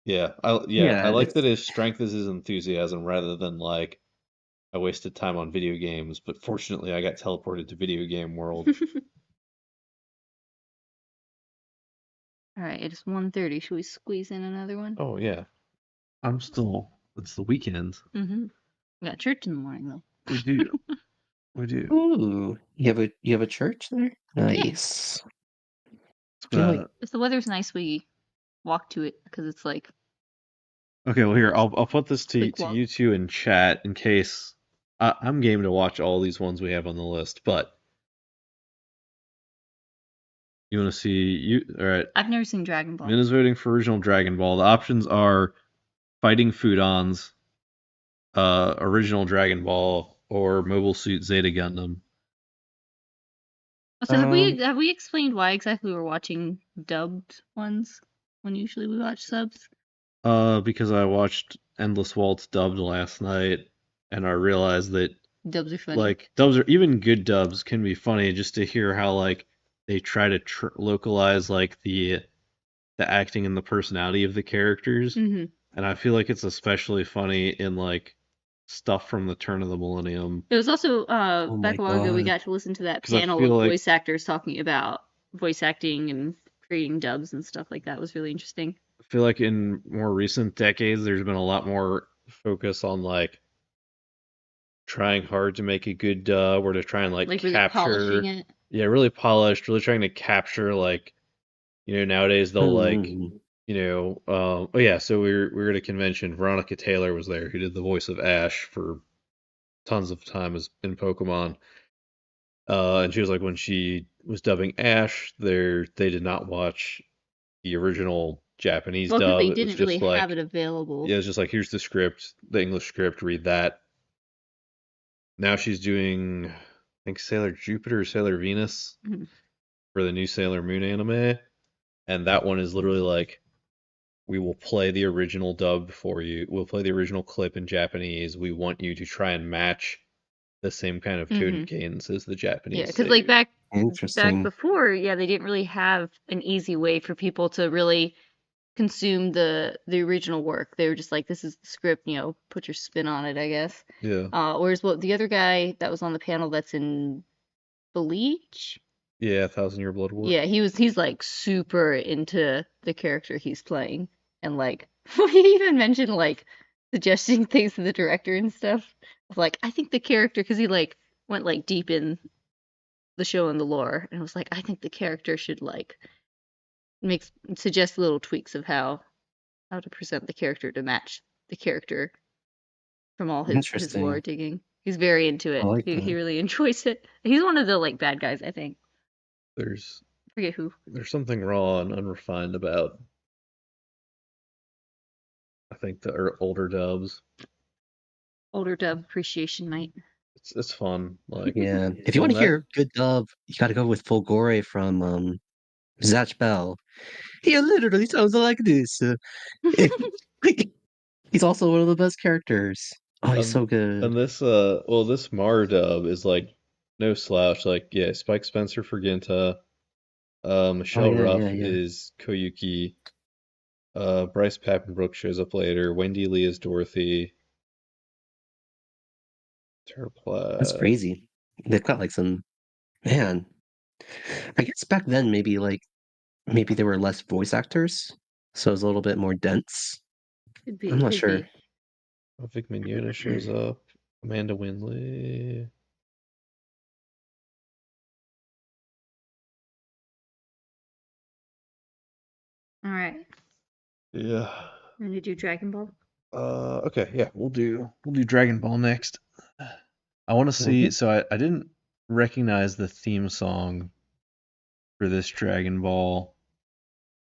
I Yeah, like it's that his strength is his enthusiasm rather than like I wasted time on video games, but fortunately I got teleported to video game world. All right, it's 1:30. Should we squeeze in another one? Oh yeah. It's the weekend. Mm-hmm. We got church in the morning though. We do. We do. ooh, you have a church there? Nice. I feel like If the weather's nice, we walk to it because it's like Okay, well here I'll put this to Quick walk. you two in chat in case I'm game to watch all these ones we have on the list, but you want to see you all right? I've never seen Dragon Ball. Min is voting for original Dragon Ball. The options are Fighting Foodons, original Dragon Ball, or Mobile Suit Zeta Gundam. So have we explained why exactly we're watching dubbed ones when usually we watch subs? Because I watched Endless Waltz dubbed last night, and I realized that Dubs are funny. like dubs are even good dubs can be funny just to hear how like they try to localize like the acting and the personality of the characters, Mhm. and I feel like it's especially funny in like stuff from the turn of the millennium. It was also Oh back my a while ago we God. got to listen to that 'Cause I panel feel of like- voice actors talking about voice acting and creating dubs and stuff like that. It was really interesting. I feel like in more recent decades there's been a lot more focus on like trying hard to make a good dub or to try and like Like really capture polishing it. yeah, really polished, really trying to capture like, you know, nowadays they'll like, Hmm. you know, oh yeah, so we were at a convention. Veronica Taylor was there, who did the voice of Ash for tons of time as in Pokemon. And she was like, when she was dubbing Ash, they did not watch the original Japanese Well, because dub. they It was didn't really just like, have it available. yeah, it's just like here's the script, the English script, read that. Now she's doing, I think Sailor Jupiter or Sailor Venus Mhm. for the new Sailor Moon anime, and that one is literally like, we will play the original dub for you. We'll play the original clip in Japanese. We want you to try and match the same kind of tone and cadence as the Japanese. Yeah, because like back Interesting. before, yeah, they didn't really have an easy way for people to really consume the original work. They were just like, this is the script, you know, put your spin on it, I guess. Yeah. Whereas what the other guy that was on the panel that's in Bleach, Yeah, Thousand Year Blood War. yeah, he's like super into the character he's playing, and like he even mentioned like suggesting things to the director and stuff. Of like, I think the character, because he like went like deep in the show and the lore, and was like, I think the character should like suggest little tweaks of how to present the character to match the character from all his Interesting. lore digging. He's very into it. I like He that. really enjoys it. He's one of the like bad guys, I think. There's Forget who. something raw and unrefined about, I think, the older dubs. Older dub appreciation night. It's fun. Like, Yeah. If you want to hear good dub, you got to go with Fulgore from Zatch Bell. He literally sounds like this. He's also one of the best characters. Oh, he's so good. And this this Mar dub is like no slouch. Like, yeah, Spike Spencer for Ginta. Michelle yeah, Ruff yeah, yeah. is Koyuki. Bryce Pappenbrook shows up later. Wendy Lee is Dorothy. That's crazy. They've got like some man. I guess back then maybe there were less voice actors, so it was a little bit more dense. Could be. I'm not could sure. be. Vic Mignogna shows up. Amanda Winley. All right. Yeah. I'm gonna do Dragon Ball. Okay, yeah, we'll do Dragon Ball next. I want to see. So I didn't recognize the theme song for this Dragon Ball,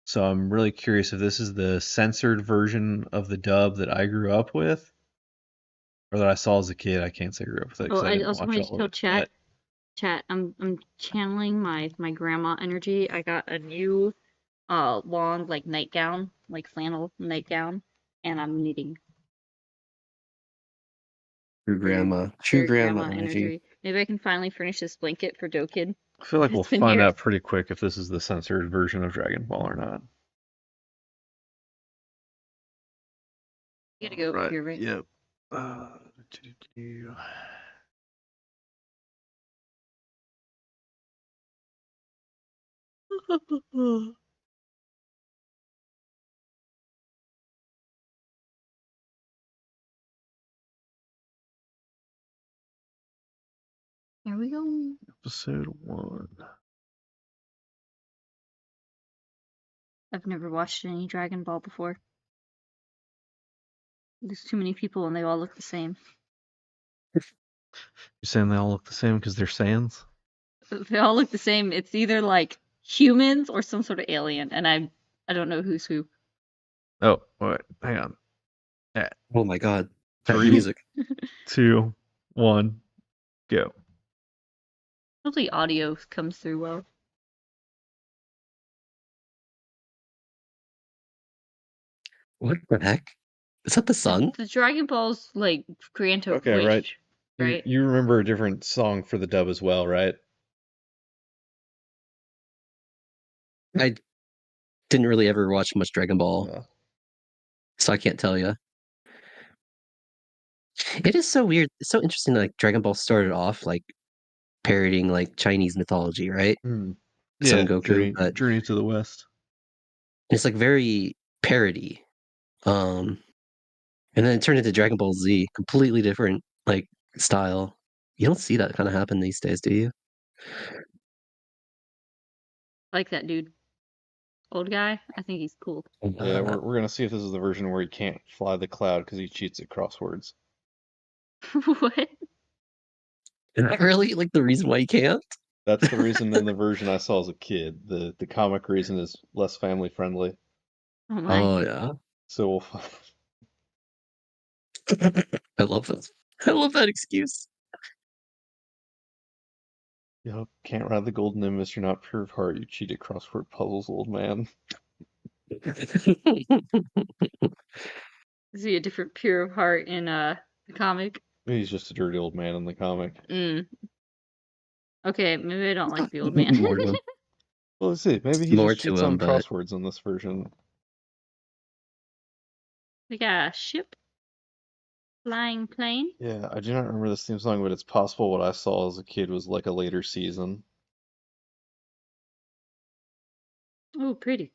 so I'm really curious if this is the censored version of the dub that I grew up with, or that I saw as a kid. I can't say I grew up with it because I I didn't also watch wanted all to of tell it. chat. I'm channeling my grandma energy. I got a new long like nightgown, like flannel nightgown, and I'm knitting. True grandma energy. Maybe I can finally finish this blanket for Dokid. I feel like we'll It's been find years. out pretty quick if this is the censored version of Dragon Ball or not. You gotta go over here, right? Yep. Here we go. Episode 1. I've never watched any Dragon Ball before. There's too many people and they all look the same. You're saying they all look the same because they're Saiyans? They all look the same. It's either like humans or some sort of alien, and I don't know who's who. Oh, wait, hang on. Oh my god. That 3, music. 2, 1, go. Hopefully audio comes through well. What the heck? Is that the sun? The Dragon Ball's like grant a Okay, wish, right? You remember a different song for the dub as well, right? I didn't really ever watch much Dragon Ball, Uh, so I can't tell you. It is so weird. It's so interesting. Like Dragon Ball started off like parodying like Chinese mythology, right? Son Goku, but Journey to the West. it's like very parody. And then it turned into Dragon Ball Z, completely different like style. You don't see that kind of happen these days, do you? Like that dude. Old guy. I think he's cool. Yeah, we're gonna see if this is the version where he can't fly the cloud because he cheats at crosswords. What? Is that really like the reason why you can't? That's the reason in the version I saw as a kid. The comic reason is less family friendly. Oh my. Oh yeah. So we'll I love that. I love that excuse. Yep, can't ride the golden nimbus, you're not pure of heart, you cheat at crossword puzzles, old man. Is he a different pure of heart in the comic? He's just a dirty old man in the comic. Okay, maybe I don't like the old man. More to him. Well, let's see. Maybe he More just to cheats him, on but crosswords in this version. We got a ship. Flying plane. Yeah, I do not remember this theme song, but it's possible what I saw as a kid was like a later season. Oh, pretty.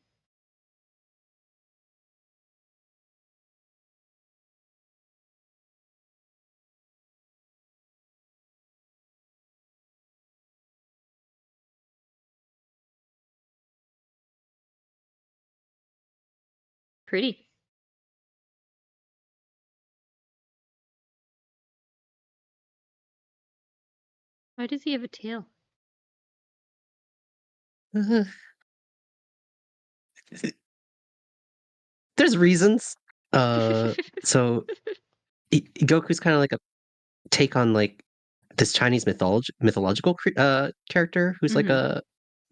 Pretty. Why does he have a tail? there's reasons. So Goku's kind of like a take on like this Chinese mythological character who's like a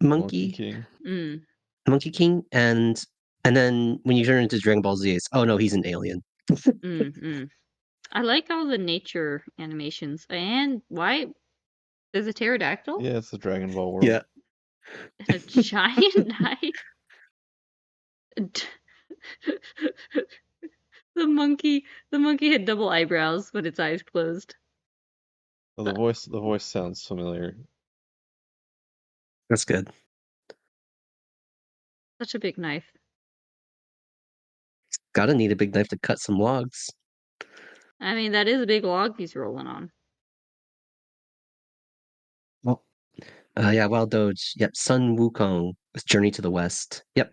Monkey monkey King. monkey king, and then when you turn into Dragon Ball Z, it's oh no, he's an alien. I like all the nature animations. And why? There's a pterodactyl? Yeah, it's the Dragon Ball world. Yeah. A giant knife. The monkey had double eyebrows, but its eyes closed. Oh, the voice sounds familiar. That's good. Such a big knife. Gotta need a big knife to cut some logs. I mean, that is a big log he's rolling on. Well, yeah, Wild Doge. Yep, Sun Wukong with Journey to the West. Yep,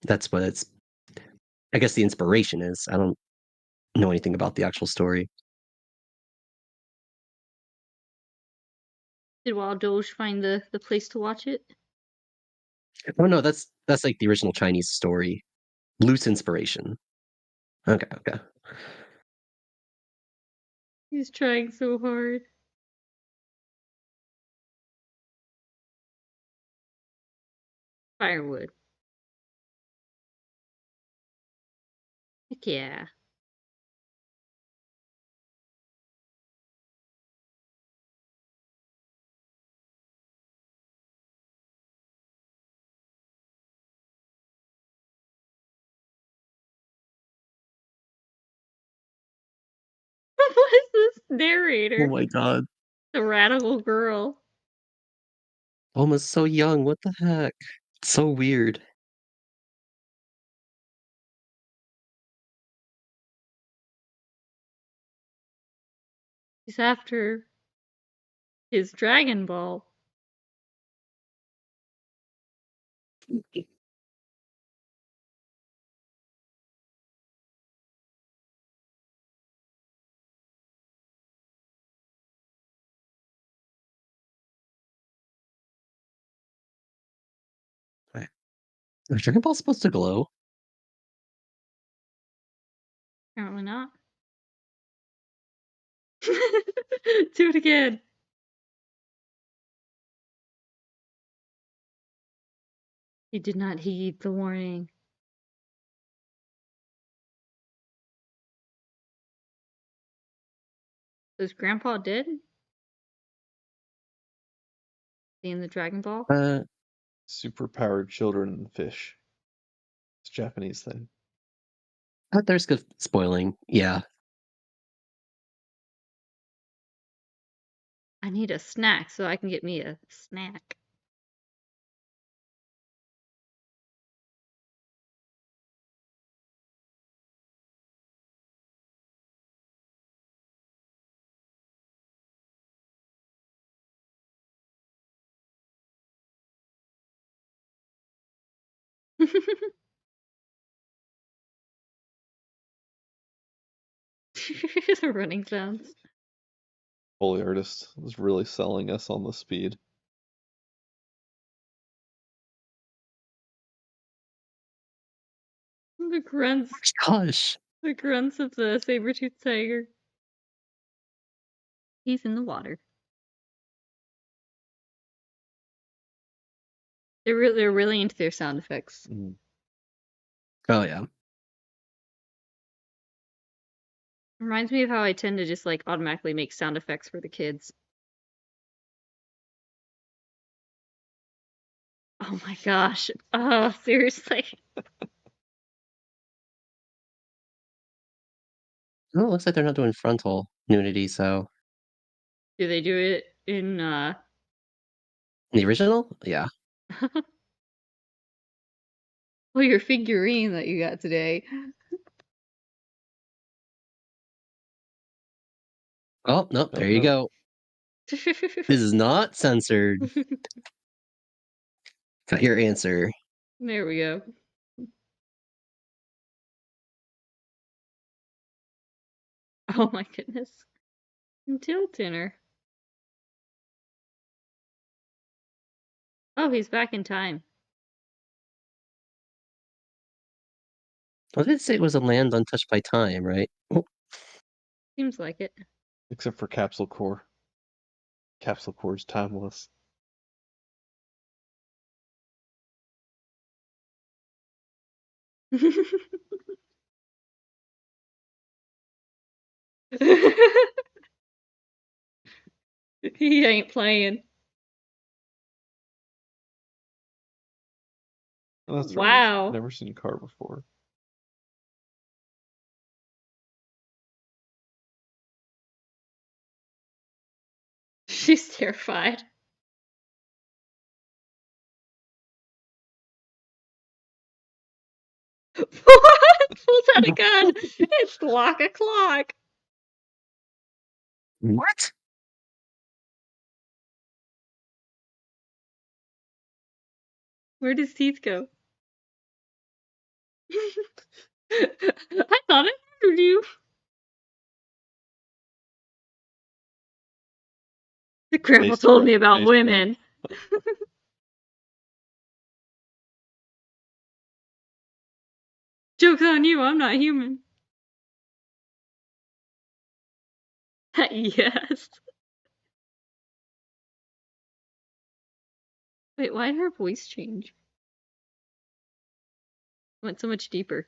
that's what it's. I guess the inspiration is. I don't know anything about the actual story. Did Wild Doge find the place to watch it? Oh no, that's like the original Chinese story. Loose inspiration. Okay. He's trying so hard. Firewood. Heck yeah. What is this narrator? Oh my god. The radical girl. Almost so young. What the heck? It's so weird. He's after his Dragon Ball. Is Dragon Ball supposed to glow? Apparently not. Do it again. He did not heed the warning. Is Grandpa dead? Seeing the Dragon Ball? Superpowered children and fish. It's a Japanese thing. There's good spoiling. Yeah. I need a snack so I can get me a snack. The running sounds. Foley artist is really selling us on the speed. The grunts. Gosh. The grunts of the saber-toothed tiger. He's in the water. They're really into their sound effects. Oh yeah. Reminds me of how I tend to just like automatically make sound effects for the kids. Oh my gosh. Oh, seriously. Oh, it looks like they're not doing frontal nudity, so Do they do it in the original? Yeah. Oh, your figurine that you got today. Oh, nope, there Oh, you no. go. This is not censored. Got your answer. There we go. Oh my goodness. Until dinner. Oh, he's back in time. I did say it was a land untouched by time, right? Seems like it. Except for Capsule Core. Capsule Core is timeless. He ain't playing. Oh, that's right. Wow. Never seen a car before. She's terrified. Pulls out a gun. It's lock a clock. What? Where'd his teeth go? I thought I heard you. The grandpa Based told on- me about based on- women. Joke's on you, I'm not human. Yes. Wait, why did her voice change? Went so much deeper.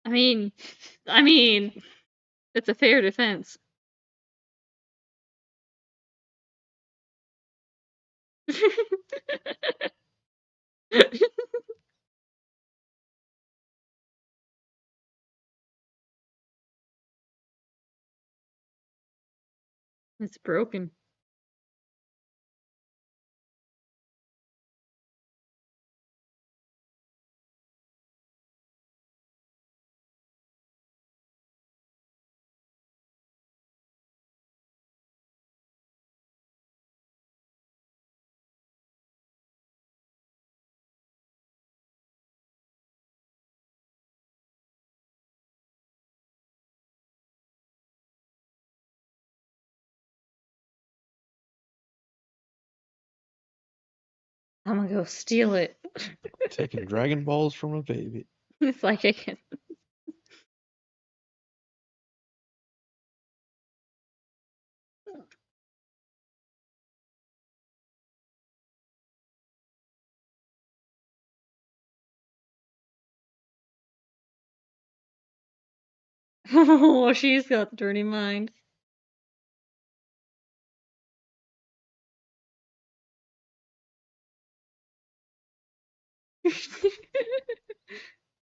I mean, it's a fair defense. It's broken. I'm gonna go steal it. Taking Dragon Balls from a baby. It's like I can. Oh, she's got the dirty mind.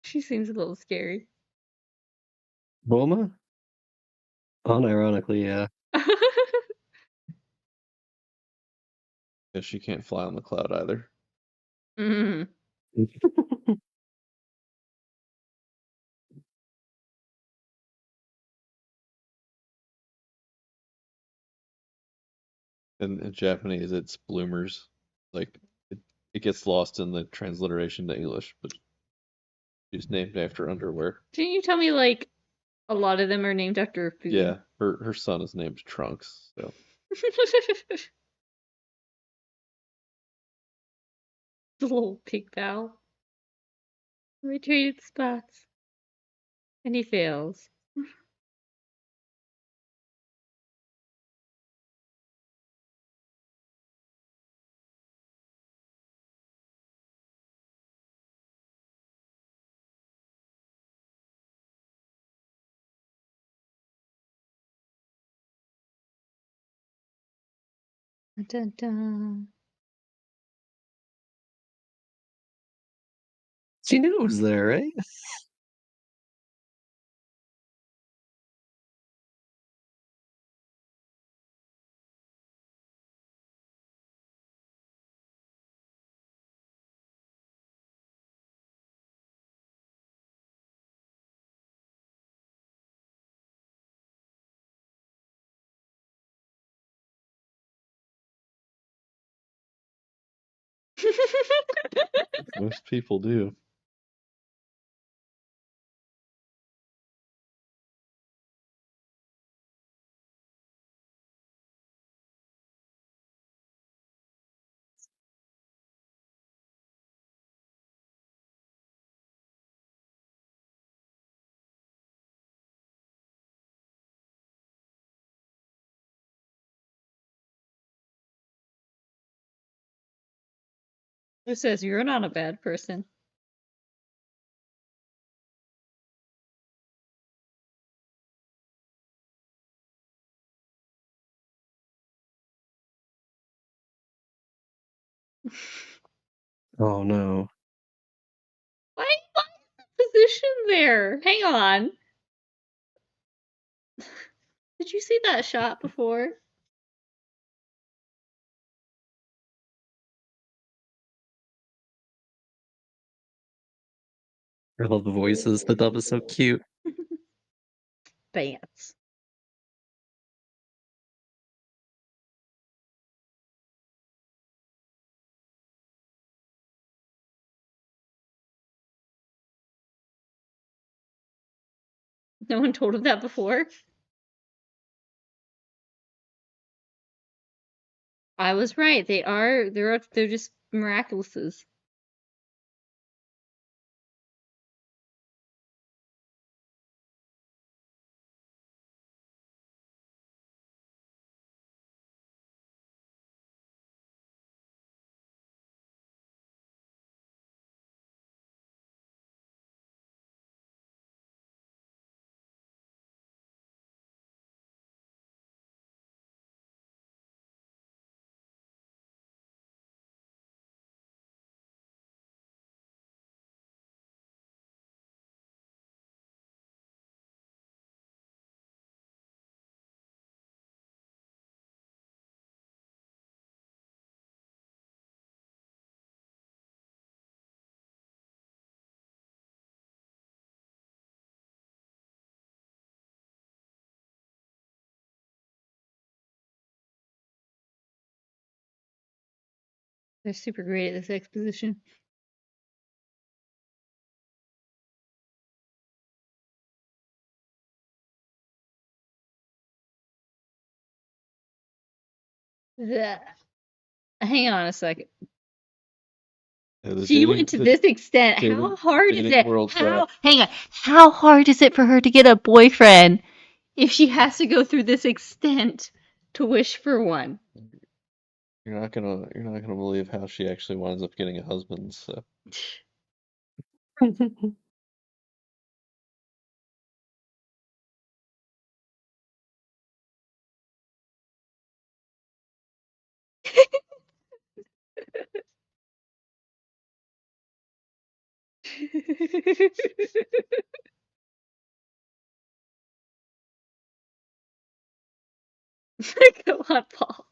She seems a little scary. Bulma? Unironically, yeah. Yeah, she can't fly on the cloud either. Mm. In Japanese, it's bloomers. Like it gets lost in the transliteration to English, but she's named after underwear. Didn't you tell me like a lot of them are named after food? Yeah, her son is named Trunks. So The little pig pal. Retreated spots. And he fails. Dun, dun. She knew it was there, right? most people do. Who says you're not a bad person? Oh no. Why is the position there? Hang on. Did you see that shot before? I love the voices. The dub is so cute. Bants. No one told him that before? I was right. They're just miraculouses. They're super great at this exposition. Hang on a second. Yeah, She went to this extent. How hard is it? Hang on. How hard is it for her to get a boyfriend if she has to go through this extent to wish for one? You're not gonna believe how she actually winds up getting a husband. So Come on, Paul.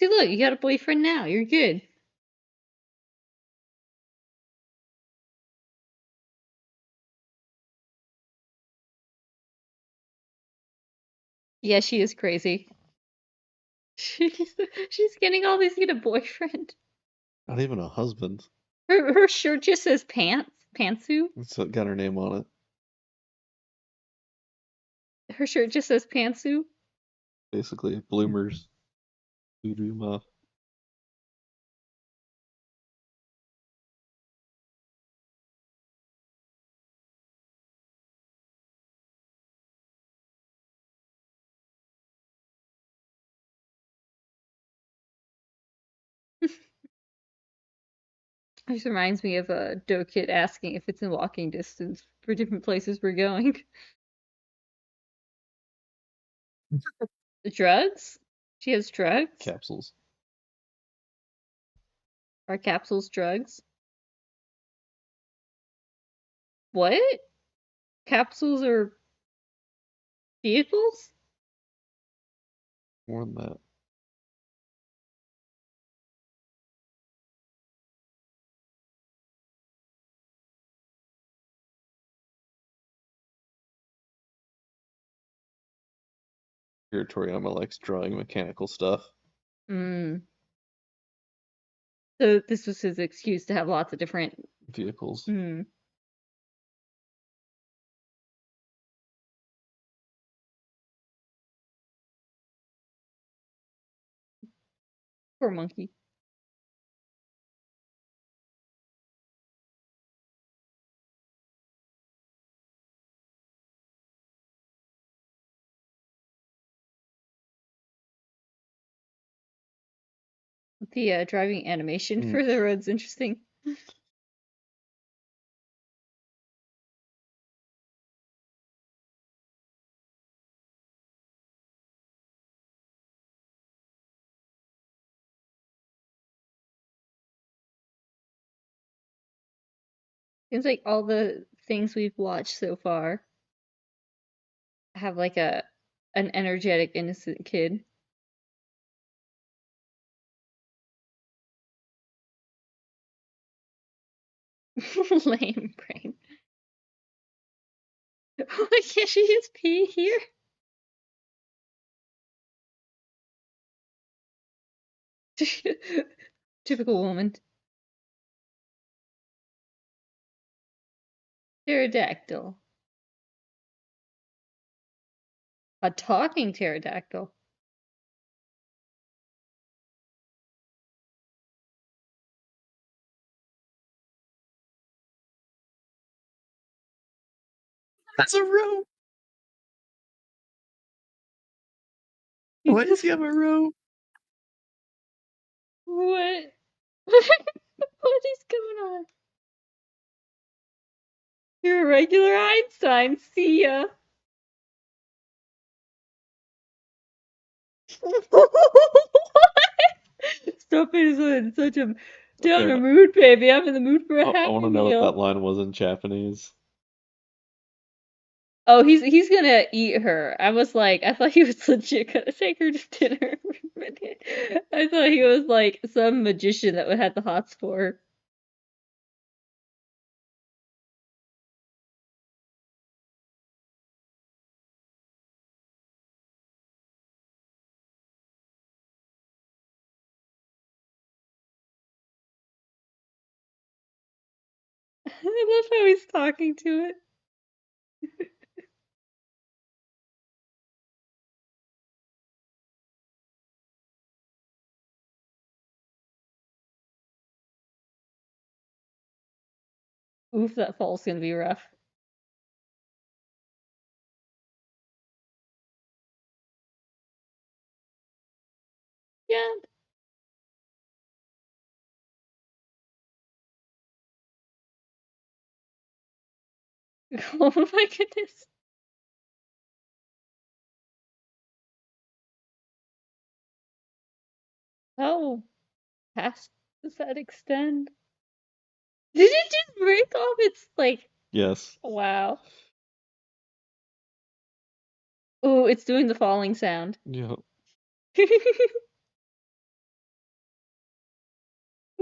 See, look, you got a boyfriend now. You're good. Yeah, she is crazy. She's getting all these to get a boyfriend. not even a husband. Her shirt just says pantsu. It's got her name on it. Her shirt just says pantsu. Basically, bloomers. Voodoo. This reminds me of a Dokit asking if it's in walking distance for different places we're going. The drugs? She has drugs? Capsules. Are capsules drugs? What? Capsules are vehicles? More than that. Here, Toriyama likes drawing mechanical stuff. Mm. So this was his excuse to have lots of different Vehicles. Hmm. Poor monkey. The driving animation for the road's interesting. Seems like all the things we've watched so far have like an energetic, innocent kid. Lame brain. Oh, can't she just pee here? Typical woman. Pterodactyl. A talking pterodactyl. That's a row. Why does he have a row? What? What is going on? You're a regular Einstein. See ya. Stop being in such a downer mood, baby. I'm in the mood for a happy I want to know meal. if that line was in Japanese. Oh, he's gonna eat her. I was like, I thought he was legit gonna take her to dinner. I thought he was like some magician that would have the hots for her. I love how he's talking to it. Oof, that fall's gonna be rough. Yeah. Oh my goodness. How past does that extend? Did it just break off? It's like, Yes. wow. Oh, it's doing the falling sound. Yeah.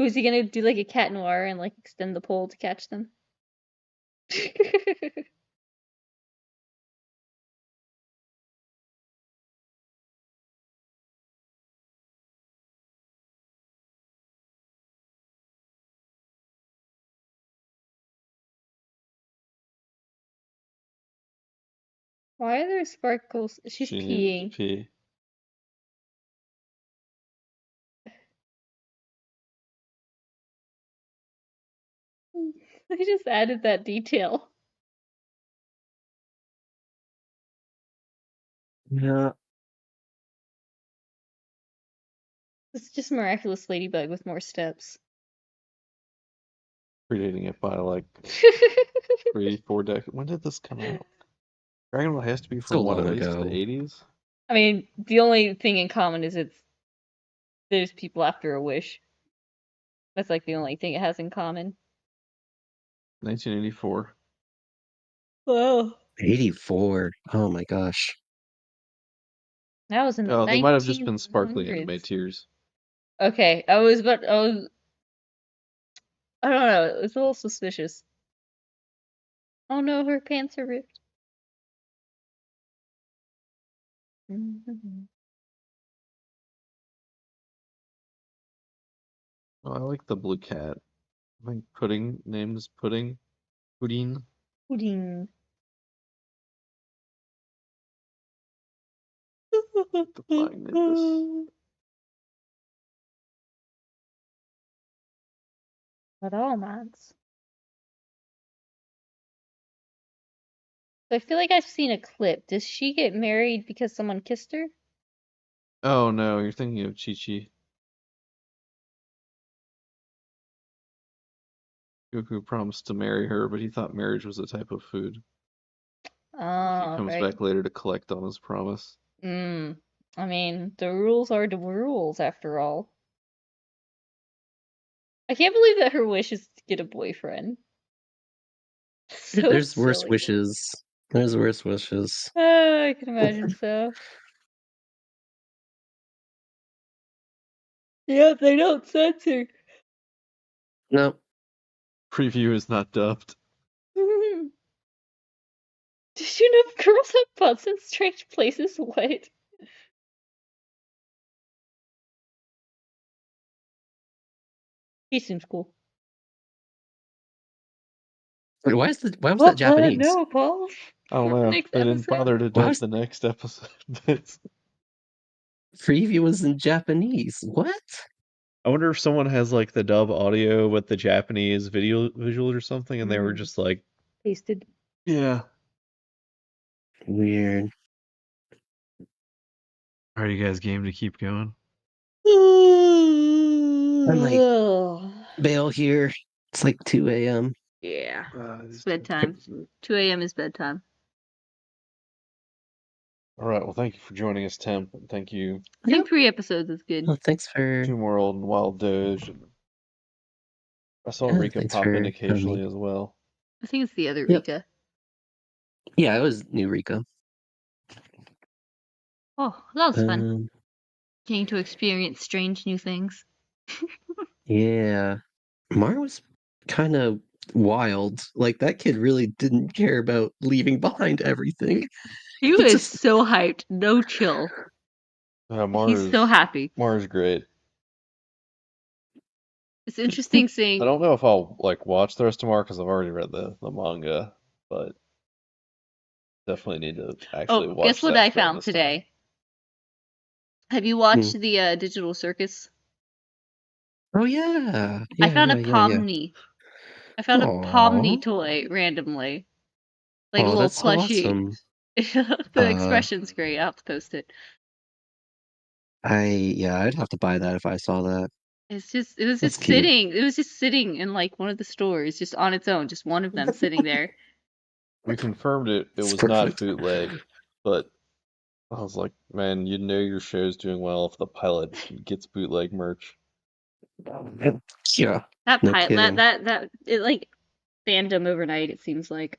Ooh, is he gonna do like a cat noir and like extend the pole to catch them? Why are there sparkles? She's She needed peeing. to pee. I just added that detail. Yeah. It's just miraculous ladybug with more steps. Predating it by like 3-4 decades. When did this come out? Dragon Ball has to be from So what, at long least ago. the 80s? I mean, the only thing in common is there's people after a wish. That's like the only thing it has in common. 1984. Whoa. 84. Oh my gosh. That was in the Oh, they might have just been sparkly anime 1900s. tears. Okay, I don't know, it was a little suspicious. Oh no, her pants are ripped. Oh, I like the blue cat. I think Pudding, name is Pudding. Pudding. Pudding. The flying nimbus. But all mods. I feel like I've seen a clip. Does she get married because someone kissed her? Oh no, you're thinking of Chi-Chi. Goku promised to marry her, but he thought marriage was a type of food. He Oh, comes right. back later to collect on his promise. I mean, the rules are the rules after all. I can't believe that her wish is to get a boyfriend. So There's worse silly. wishes. There's worse wishes. I can imagine so. Yep, they don't censor. No. Preview is not dubbed. Did you know girls have butts in strange places? What? He seems cool. Wait, why was that Japanese? No, Paul. I don't know. Next They didn't episode. bother to Why dub was the next episode. But preview was in Japanese? What? I wonder if someone has like the dub audio with the Japanese visuals or something, and they were just like, Pasted. yeah. Weird. Are you guys game to keep going? I'm like, bail here. It's like 2 a.m. Yeah. It's bedtime. 2 a.m. is bedtime. All right. Well, thank you for joining us, Tim. And thank you. I think 3 episodes is good. Well, thanks for Two more old and wild Doge. I saw Yeah, Rika thanks pop for in occasionally coming. as well. I think it's the other Yep. Rika. Yeah, it was New Rika. Oh, that was fun. Um, Getting to experience strange new things. yeah. Mario was kind of wild. Like that kid really didn't care about leaving behind everything. He He was just so hyped. No chill. He's so happy. Mars great. It's interesting I seeing. don't know if I'll like watch the rest of Mar because I've already read the manga, but definitely need to actually Oh, watch guess what that I thread found this time. today? Have you watched the Digital Circus? Oh yeah. I Yeah, found yeah, a yeah, yeah. Pomni. I found a Aw. Pomni toy randomly, like a Oh, little that's so plushie. awesome. The Uh, expression's great. I'll have to post it. I'd have to buy that if I saw that. It was That's just cute. sitting. It was just sitting in like one of the stores, just on its own, just one of them sitting there. We confirmed it It's was not perfect. bootleg, but I was like, man, you know your show's doing well if the pilot gets bootleg merch. Yeah, That no pilot, kidding. that it like fandom overnight. It seems like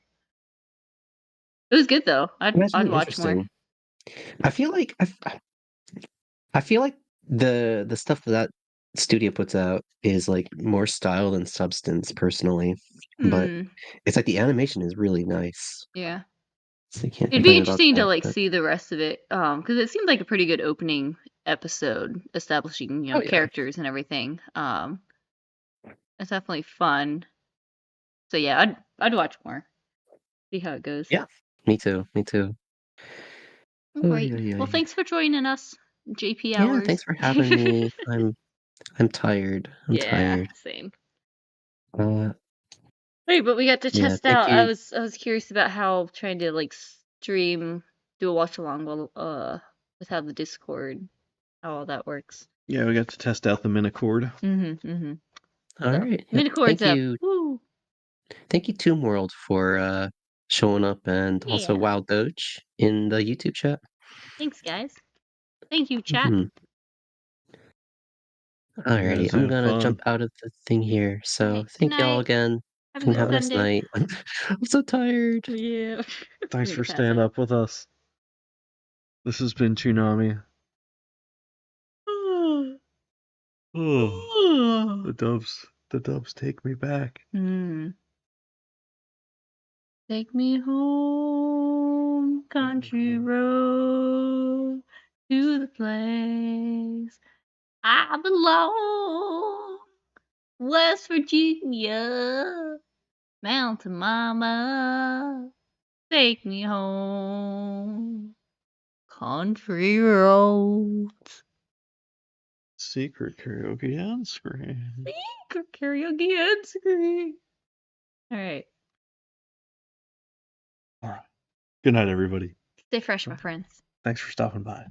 it was good though. That's I'd really watch more. interesting. I feel like I feel like the stuff that studio puts out is like more style than substance personally, but Hmm. it's like the animation is really nice. Yeah. So you can't It'd be complain about interesting to that. like But see the rest of it, because it seemed like a pretty good opening episode, establishing oh yeah, characters and everything. It's definitely fun. So yeah, I'd watch more. See how it goes. yeah, me too, me too. Oh Great. yeah, yeah, Well, yeah. thanks for joining us, JP Yeah, Hours. thanks for having me. I'm tired. I'm Yeah, tired. same. Uh, Hey, but we got to yeah, test thank out. I you. was curious about how trying to like stream, do a watch along while without the Discord, how all that works. Yeah, we got to test out the Minicord. Mm-hmm. All So right. Yeah, Minicord's up. Woo! thank you, Tomb World, for showing up, and also Yeah. Wild Doge in the YouTube chat. Thanks, guys. Thank you, chat. Mhm. You Alrighty, guys I'm had gonna jump fun. out of the thing here. So Okay. Good thank you all night. again, Have a and good have a nice Sunday. night. I'm so tired. Yeah. Thanks I'm for gonna pass staying out. up with us. This has been Toonami. Oh, the dubs take me back. Take me home, country road, to the place I belong. West Virginia, Mountain Mama, take me home, country roads. Secret karaoke on screen. Secret karaoke on screen. All right. All right. Good night, everybody. Stay fresh, my friends. Thanks for stopping by.